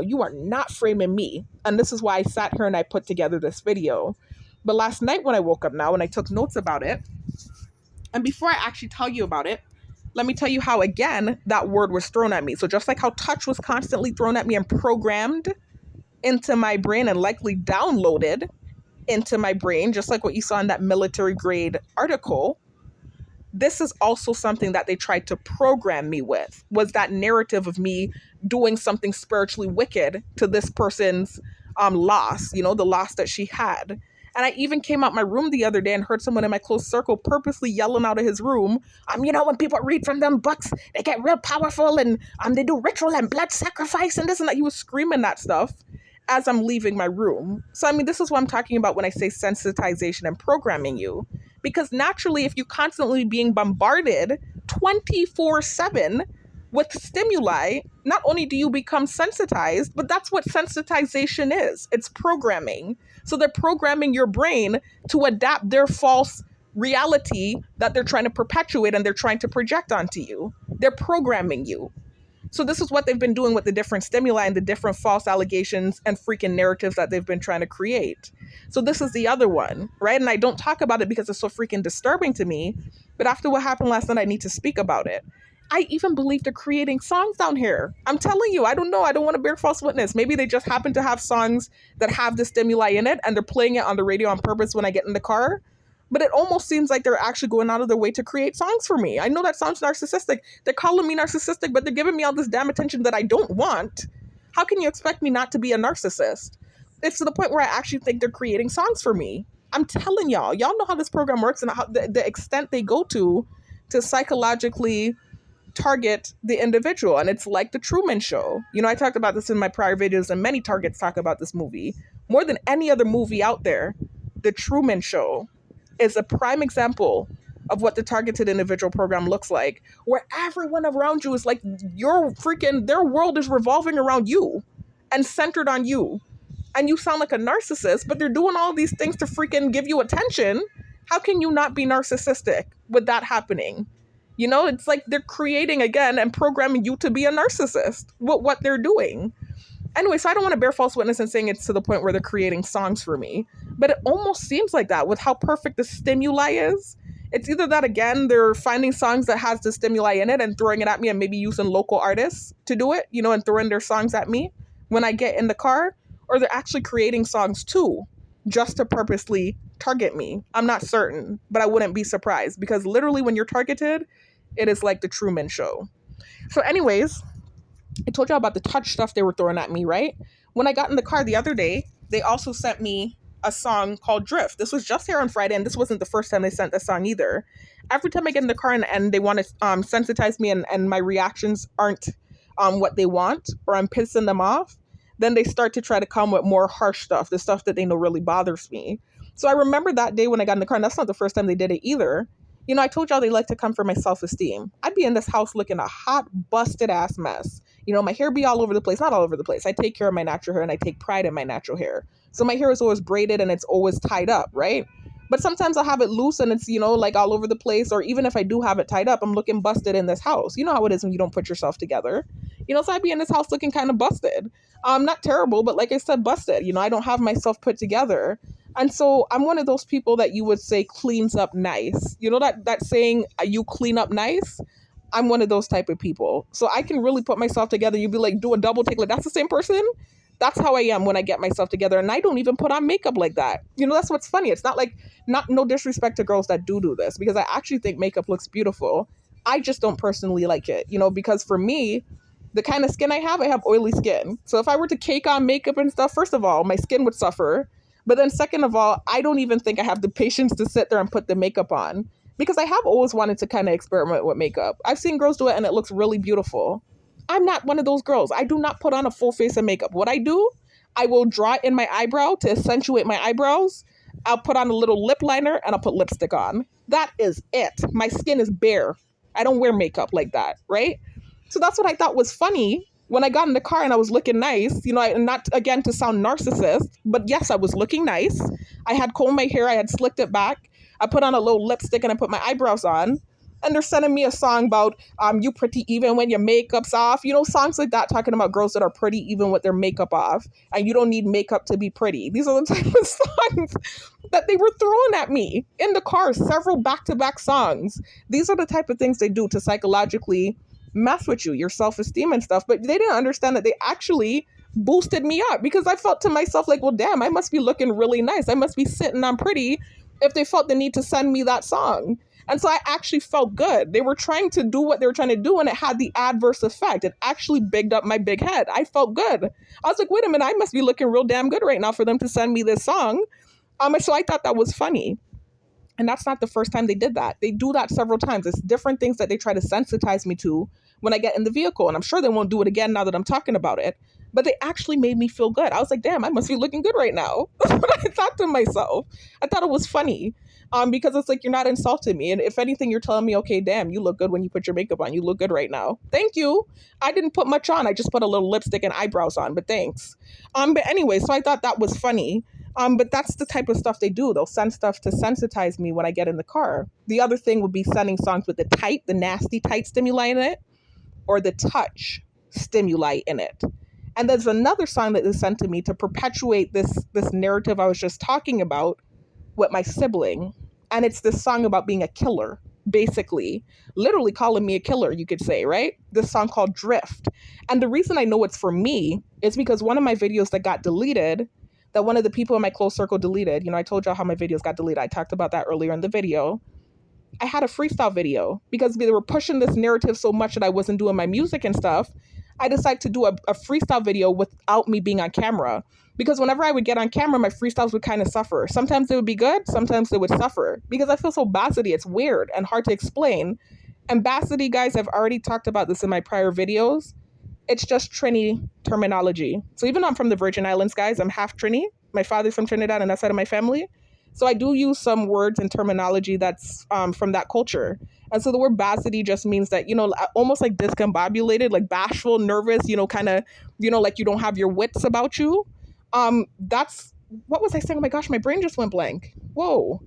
Speaker 1: you are not framing me. And this is why I sat here and I put together this video. But last night when I woke up now and I took notes about it, and before I actually tell you about it, let me tell you how, again, that word was thrown at me. So just like how touch was constantly thrown at me and programmed into my brain and likely downloaded into my brain, just like what you saw in that military grade article, this is also something that they tried to program me with, was that narrative of me doing something spiritually wicked to this person's loss, the loss that she had. And I even came out my room the other day and heard someone in my close circle purposely yelling out of his room, when people read from them books, they get real powerful and they do ritual and blood sacrifice and this and that. He was screaming that stuff as I'm leaving my room. So, this is what I'm talking about when I say sensitization and programming you. Because naturally, if you're constantly being bombarded 24/7 with stimuli, not only do you become sensitized, but that's what sensitization is. It's programming. So they're programming your brain to adapt their false reality that they're trying to perpetuate and they're trying to project onto you. They're programming you. So this is what they've been doing with the different stimuli and the different false allegations and freaking narratives that they've been trying to create. So this is the other one, right? And I don't talk about it because it's so freaking disturbing to me. But after what happened last night, I need to speak about it. I even believe they're creating songs down here. I'm telling you, I don't know. I don't want to bear false witness. Maybe they just happen to have songs that have the stimuli in it and they're playing it on the radio on purpose when I get in the car. But it almost seems like they're actually going out of their way to create songs for me. I know that sounds narcissistic. They're calling me narcissistic, but they're giving me all this damn attention that I don't want. How can you expect me not to be a narcissist? It's to the point where I actually think they're creating songs for me. I'm telling y'all know how this program works and how the extent they go to psychologically target the individual. And it's like the Truman Show. You know, I talked about this in my prior videos, and many targets talk about this movie. More than any other movie out there, the Truman Show is a prime example of what the targeted individual program looks like, where everyone around you is like their world is revolving around you and centered on you. And you sound like a narcissist, but they're doing all these things to freaking give you attention. How can you not be narcissistic with that happening? You know, it's like they're creating again and programming you to be a narcissist with what they're doing. Anyway, so I don't want to bear false witness and saying it's to the point where they're creating songs for me, but it almost seems like that with how perfect the stimuli is. It's either that, again, they're finding songs that has the stimuli in it and throwing it at me and maybe using local artists to do it, you know, and throwing their songs at me when I get in the car, or they're actually creating songs too, just to purposely target me. I'm not certain, but I wouldn't be surprised because literally when you're targeted, it is like the Truman Show. So anyways, I told you about the touch stuff they were throwing at me, right? When I got in the car the other day, they also sent me a song called Drift. This was just here on Friday, and this wasn't the first time they sent this song either. Every time I get in the car and they want to sensitize me and my reactions aren't what they want, or I'm pissing them off, then they start to try to come with more harsh stuff, the stuff that they know really bothers me. So I remember that day when I got in the car, and that's not the first time they did it either. You know, I told y'all they like to come for my self-esteem. I'd be in this house looking a hot, busted ass mess. You know, my hair be all over the place. Not all over the place. I take care of my natural hair and I take pride in my natural hair. So my hair is always braided and it's always tied up, right? But sometimes I'll have it loose and it's, you know, like all over the place. Or even if I do have it tied up, I'm looking busted in this house. You know how it is when you don't put yourself together. You know, so I'd be in this house looking kind of busted. Not terrible, but like I said, busted. You know, I don't have myself put together. And so I'm one of those people that you would say cleans up nice. You know that saying, you clean up nice? I'm one of those type of people. So I can really put myself together. You'd be like, do a double take. Like, that's the same person? That's how I am when I get myself together. And I don't even put on makeup like that. You know, that's what's funny. It's not like, no disrespect to girls that do this, because I actually think makeup looks beautiful. I just don't personally like it, you know, because for me, the kind of skin I have oily skin. So if I were to cake on makeup and stuff, first of all, my skin would suffer. But then second of all, I don't even think I have the patience to sit there and put the makeup on, because I have always wanted to kind of experiment with makeup. I've seen girls do it and it looks really beautiful. I'm not one of those girls. I do not put on a full face of makeup. What I do, I will draw in my eyebrow to accentuate my eyebrows. I'll put on a little lip liner and I'll put lipstick on. That is it. My skin is bare. I don't wear makeup like that, right? So that's what I thought was funny when I got in the car and I was looking nice, you know, not again to sound narcissist, but yes, I was looking nice. I had combed my hair. I had slicked it back. I put on a little lipstick and I put my eyebrows on. And they're sending me a song about you pretty even when your makeup's off. You know, songs like that talking about girls that are pretty even with their makeup off. And you don't need makeup to be pretty. These are the type of songs that they were throwing at me in the car, several back-to-back songs. These are the type of things they do to psychologically mess with you, your self-esteem and stuff. But they didn't understand that they actually boosted me up, because I felt to myself like, well, damn, I must be looking really nice. I must be sitting on pretty if they felt the need to send me that song. And so I actually felt good. They were trying to do what they were trying to do, and it had the adverse effect. It actually bigged up my big head. I felt good. I was like, wait a minute, I must be looking real damn good right now for them to send me this song. And so I thought that was funny. And that's not the first time they did that. They do that several times. It's different things that they try to sensitize me to when I get in the vehicle. And I'm sure they won't do it again now that I'm talking about it. But they actually made me feel good. I was like, damn, I must be looking good right now. That's what I thought to myself. I thought it was funny. Because it's like, you're not insulting me. And if anything, you're telling me, okay, damn, you look good when you put your makeup on. You look good right now. Thank you. I didn't put much on. I just put a little lipstick and eyebrows on, but thanks. But anyway, so I thought that was funny. But that's the type of stuff they do. They'll send stuff to sensitize me when I get in the car. The other thing would be sending songs with the nasty, tight stimuli in it, or the touch. stimuli in it. And there's another song that is sent to me to perpetuate this narrative I was just talking about with my sibling. And it's this song about being a killer, basically, literally calling me a killer, you could say, right? This song called Drift. And the reason I know it's for me is because one of my videos that got deleted, that one of the people in my close circle deleted, I told y'all how my videos got deleted. I talked about that earlier in the video. I had a freestyle video because they were pushing this narrative so much that I wasn't doing my music and stuff. I decided to do a freestyle video without me being on camera, because whenever I would get on camera, my freestyles would kind of suffer. Sometimes they would be good, sometimes they would suffer, because I feel so basity. It's weird and hard to explain. And basity, guys, I've already talked about this in my prior videos. It's just Trini terminology. So even though I'm from the Virgin Islands, guys, I'm half Trini. My father's from Trinidad and that side of my family. So I do use some words and terminology that's from that culture. And so the word basity just means that, almost like discombobulated, like bashful, nervous, kind of, like you don't have your wits about you. That's, what was I saying? Oh my gosh, my brain just went blank. Whoa,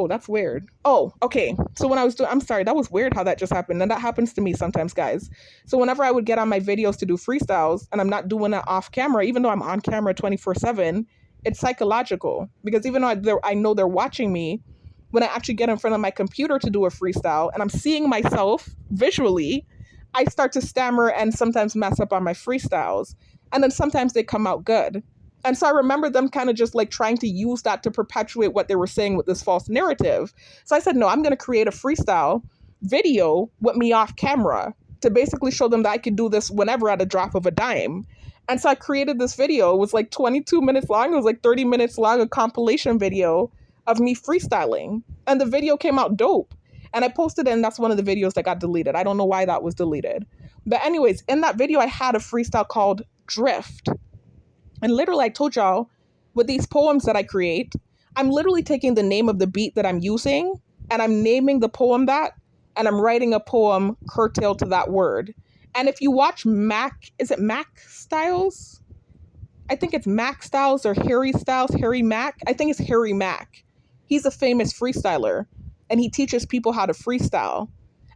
Speaker 1: that's weird. Oh, okay. So when I was I'm sorry, that was weird how that just happened. And that happens to me sometimes, guys. So whenever I would get on my videos to do freestyles and I'm not doing it off camera, even though I'm on camera 24/7, it's psychological, because even though I know they're watching me, when I actually get in front of my computer to do a freestyle and I'm seeing myself visually, I start to stammer and sometimes mess up on my freestyles. And then sometimes they come out good. And so I remember them kind of just like trying to use that to perpetuate what they were saying with this false narrative. So I said, no, I'm going to create a freestyle video with me off camera to basically show them that I could do this whenever at a drop of a dime. And so I created this video. It was like 22 minutes long. It was like 30 minutes long, a compilation video of me freestyling. And the video came out dope. And I posted it, and that's one of the videos that got deleted. I don't know why that was deleted. But anyways, in that video, I had a freestyle called Drift. And literally, I told y'all, with these poems that I create, I'm literally taking the name of the beat that I'm using, and I'm naming the poem that, and I'm writing a poem curtailed to that word. And if you watch is it Mac Styles? I think it's Mac Styles or Harry Styles, Harry Mac. I think it's Harry Mac. He's a famous freestyler, and he teaches people how to freestyle.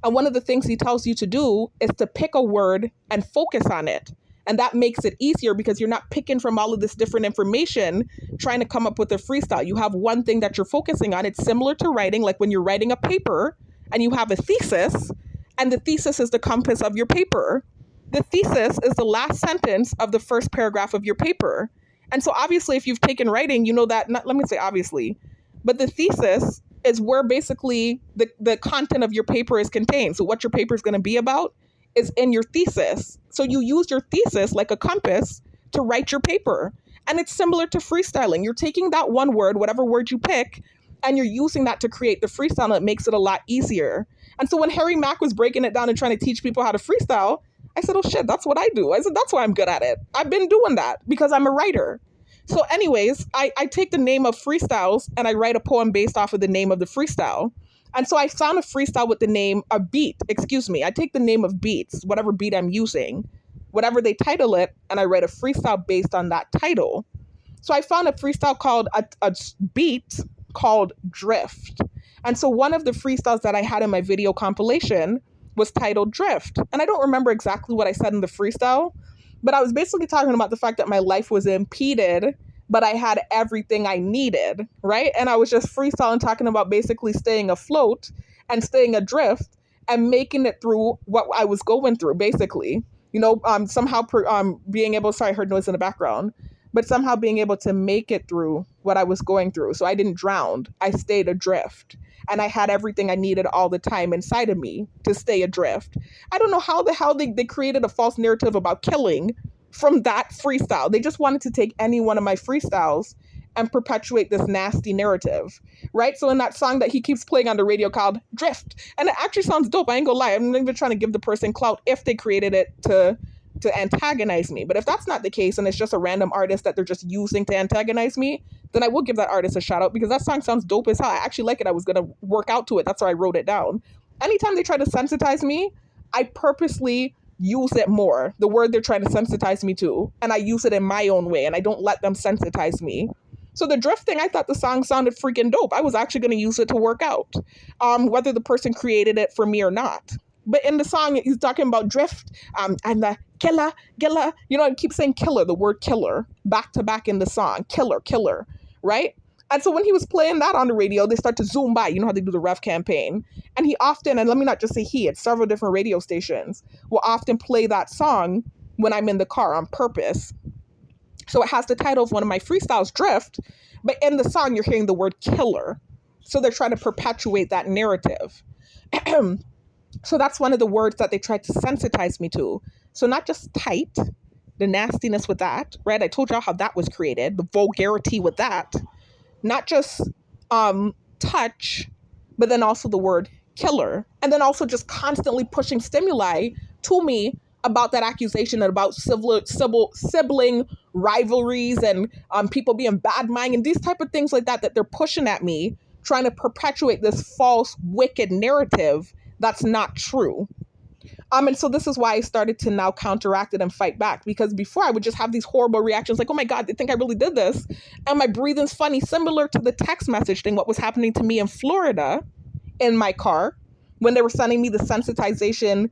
Speaker 1: And one of the things he tells you to do is to pick a word and focus on it. And that makes it easier because you're not picking from all of this different information, trying to come up with a freestyle. You have one thing that you're focusing on. It's similar to writing, like when you're writing a paper and you have a thesis, and the thesis is the compass of your paper. The thesis is the last sentence of the first paragraph of your paper. And so obviously, if you've taken writing, you know that, let me say obviously, but the thesis is where basically the content of your paper is contained. So what your paper is going to be about is in your thesis. So you use your thesis like a compass to write your paper. And it's similar to freestyling. You're taking that one word, whatever word you pick, and you're using that to create the freestyle, and it makes it a lot easier. And so when Harry Mack was breaking it down and trying to teach people how to freestyle, I said, oh shit, that's what I do. I said, that's why I'm good at it. I've been doing that because I'm a writer. So anyways, I take the name of freestyles and I write a poem based off of the name of the freestyle. And so I found a freestyle with the name, I take the name of beats, whatever beat I'm using, whatever they title it, and I write a freestyle based on that title. So I found a freestyle called, a beat called Drift. And so one of the freestyles that I had in my video compilation was titled Drift. And I don't remember exactly what I said in the freestyle, but I was basically talking about the fact that my life was impeded, but I had everything I needed, right? And I was just freestyling, talking about basically staying afloat and staying adrift and making it through what I was going through, basically. Somehow being able, sorry, I heard noise in the background, but somehow being able to make it through what I was going through. So I didn't drown, I stayed adrift. And I had everything I needed all the time inside of me to stay adrift. I don't know how the hell they created a false narrative about killing from that freestyle. They just wanted to take any one of my freestyles and perpetuate this nasty narrative, right? So in that song that he keeps playing on the radio called Drift, and it actually sounds dope, I ain't gonna lie. I'm not even trying to give the person clout if they created it to antagonize me. But if that's not the case and it's just a random artist that they're just using to antagonize me, then I will give that artist a shout out because that song sounds dope as hell. I actually like it. I was going to work out to it. That's why I wrote it down. Anytime they try to sensitize me, I purposely use it more, the word they're trying to sensitize me to, and I use it in my own way and I don't let them sensitize me. So the drift thing, I thought the song sounded freaking dope. I was actually going to use it to work out, whether the person created it for me or not. But in the song, he's talking about drift, and the killer, killer. I keep saying killer, the word killer, back to back in the song. Killer, killer, right? And so when he was playing that on the radio, they start to zoom by. You know how they do the ref campaign. And he often, and let me not just say he, it's several different radio stations, will often play that song when I'm in the car on purpose. So it has the title of one of my freestyles, Drift, but in the song, you're hearing the word killer. So they're trying to perpetuate that narrative. So that's one of the words that they tried to sensitize me to. So not just tight, the nastiness with that, right? I told y'all how that was created, the vulgarity with that. Not just touch, but then also the word killer. And then also just constantly pushing stimuli to me about that accusation and about sibling rivalries and people being bad mind and these type of things like that they're pushing at me, trying to perpetuate this false, wicked narrative that's not true. And so this is why I started to now counteract it and fight back, because before I would just have these horrible reactions like, oh my God, they think I really did this. And my breathing's funny, similar to the text message thing, what was happening to me in Florida in my car when they were sending me the sensitization,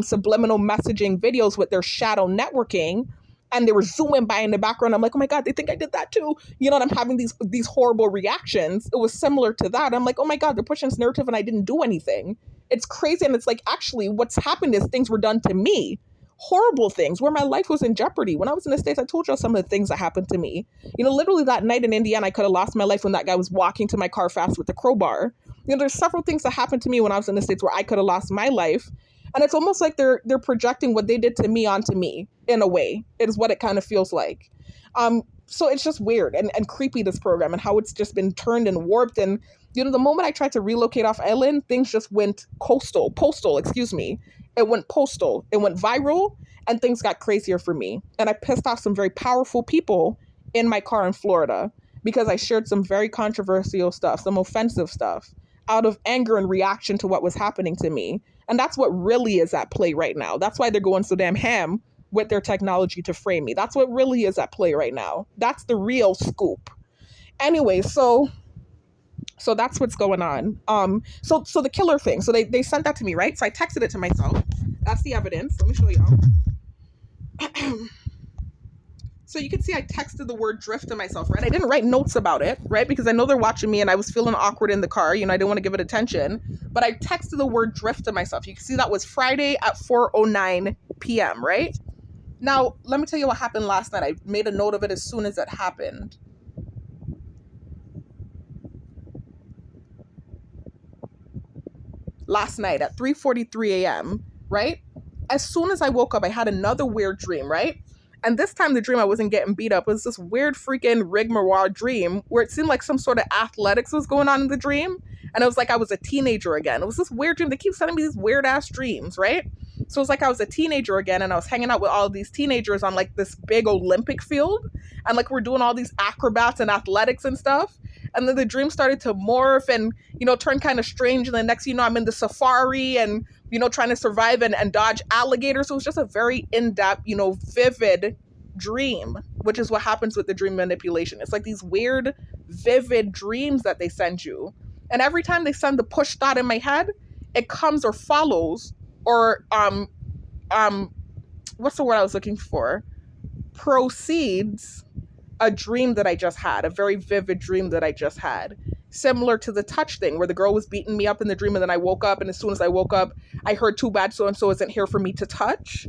Speaker 1: subliminal messaging videos with their shadow networking. And they were zooming by in the background. I'm like, oh my God, they think I did that too. And I'm having these horrible reactions. It was similar to that. I'm like, oh my God, they're pushing this narrative and I didn't do anything. It's crazy. And it's like, actually, what's happened is things were done to me. Horrible things where my life was in jeopardy. When I was in the States, I told you some of the things that happened to me. Literally that night in Indiana, I could have lost my life when that guy was walking to my car fast with the crowbar. There's several things that happened to me when I was in the States where I could have lost my life. And it's almost like they're projecting what they did to me onto me in a way. It is what it kind of feels like. So it's just weird and creepy, this program, and how it's just been turned and warped. And, the moment I tried to relocate off island, things just went postal, excuse me. It went postal. It went viral and things got crazier for me. And I pissed off some very powerful people in my car in Florida because I shared some very controversial stuff, some offensive stuff out of anger and reaction to what was happening to me. And that's what really is at play right now. That's why they're going so damn ham with their technology to frame me. That's what really is at play right now. That's the real scoop. Anyway, so that's what's going on. So the killer thing. So they sent that to me, right? So I texted it to myself. That's the evidence. Let me show y'all. So you can see I texted the word drift to myself, right? I didn't write notes about it, right? Because I know they're watching me and I was feeling awkward in the car. I didn't want to give it attention. But I texted the word drift to myself. You can see that was Friday at 4:09 p.m., right? Now, let me tell you what happened last night. I made a note of it as soon as it happened. Last night at 3:43 a.m., right? As soon as I woke up, I had another weird dream, right? And this time the dream I wasn't getting beat up. It was this weird freaking rigmarole dream where it seemed like some sort of athletics was going on in the dream. And it was like I was a teenager again. It was this weird dream. They keep sending me these weird ass dreams, right? So it was like I was a teenager again and I was hanging out with all of these teenagers on like this big Olympic field. And like we're doing all these acrobats and athletics and stuff. And then the dream started to morph and, turn kind of strange. And the next, I'm in the safari and, trying to survive and dodge alligators. So it was just a very in-depth, vivid dream, which is what happens with the dream manipulation. It's like these weird, vivid dreams that they send you. And every time they send the push thought in my head, it comes or follows or, what's the word I was looking for? Proceeds a dream that I just had, a very vivid dream that I just had. Similar to the touch thing where the girl was beating me up in the dream and then I woke up and as soon as I woke up, I heard too bad so-and-so isn't here for me to touch.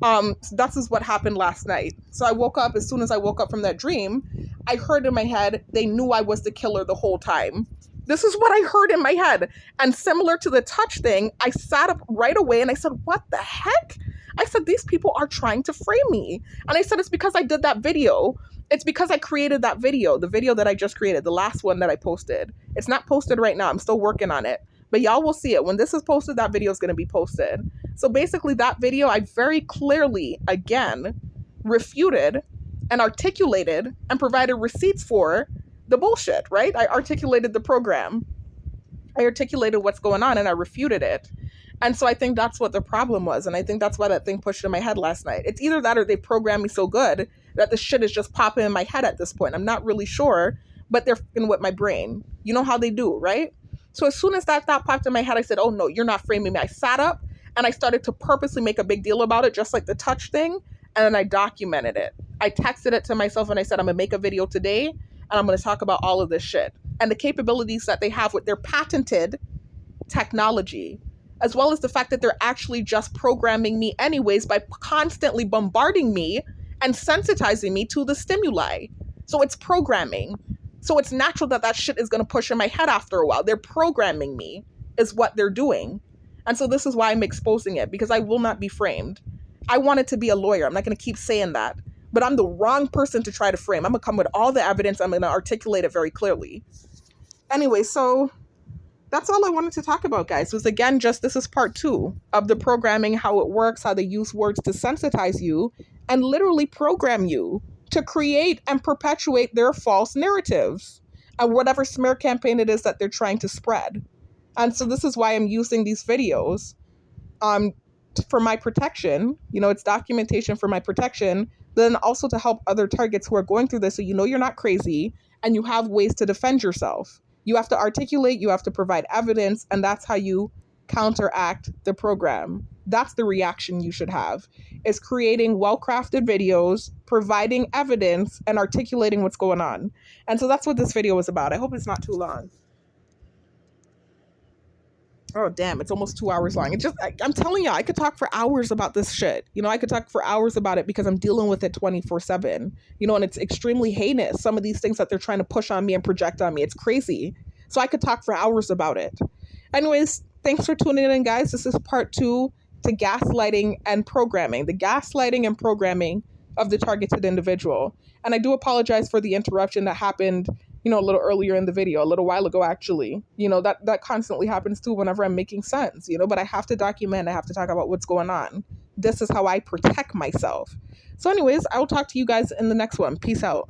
Speaker 1: So that is what happened last night. So I woke up, as soon as I woke up from that dream, I heard in my head, they knew I was the killer the whole time. This is what I heard in my head. And similar to the touch thing, I sat up right away and I said, what the heck? I said, these people are trying to frame me. And I said, it's because I did that video. It's because I created that video, the video that I just created, the last one that I posted. It's not posted right now. I'm still working on it. But y'all will see it. When this is posted, that video is going to be posted. So basically that video, I very clearly, again, refuted and articulated and provided receipts for the bullshit, right? I articulated the program. I articulated what's going on and I refuted it. And so I think that's what the problem was. And I think that's why that thing pushed in my head last night. It's either that or they programmed me so good that the shit is just popping in my head at this point. I'm not really sure, but they're f***ing with my brain. You know how they do, right? So as soon as that thought popped in my head, I said, oh no, you're not framing me. I sat up And I started to purposely make a big deal about it, just like the touch thing. And then I documented it. I texted it to myself and I said, I'm going to make a video today and I'm going to talk about all of this shit and the capabilities that they have with their patented technology, as well as the fact that they're actually just programming me anyways by constantly bombarding me and sensitizing me to the stimuli. So it's programming. So it's natural that that shit is going to push in my head after a while. They're programming me is what they're doing. And so this is why I'm exposing it, because I will not be framed. I wanted to be a lawyer. I'm not going to keep saying that, but I'm the wrong person to try to frame. I'm going to come with all the evidence. I'm going to articulate it very clearly. Anyway, so that's all I wanted to talk about, guys. Was again, just this is part 2 of the programming, how it works, how they use words to sensitize you and literally program you to create and perpetuate their false narratives and whatever smear campaign it is that they're trying to spread. And so this is why I'm using these videos for my protection. You know, it's documentation for my protection, then also to help other targets who are going through this, so you know you're not crazy and you have ways to defend yourself. You have to articulate, you have to provide evidence, and that's how you counteract the program. That's the reaction you should have, is creating well-crafted videos, providing evidence, and articulating what's going on. And so that's what this video was about. I hope it's not too long. Oh, damn, it's almost 2 hours long. It's just, I'm telling you, I could talk for hours about this shit. You know, I could talk for hours about it because I'm dealing with it 24/7. You know, and it's extremely heinous. Some of these things that they're trying to push on me and project on me, it's crazy. So I could talk for hours about it. Anyways, thanks for tuning in, guys. This is part 2 to gaslighting and programming. The gaslighting and programming of the targeted individual. And I do apologize for the interruption that happened, you know, a little earlier in the video, a little while ago, actually. You know, that constantly happens too whenever I'm making sense, you know, but I have to document, I have to talk about what's going on. This is how I protect myself. So anyways, I will talk to you guys in the next one. Peace out.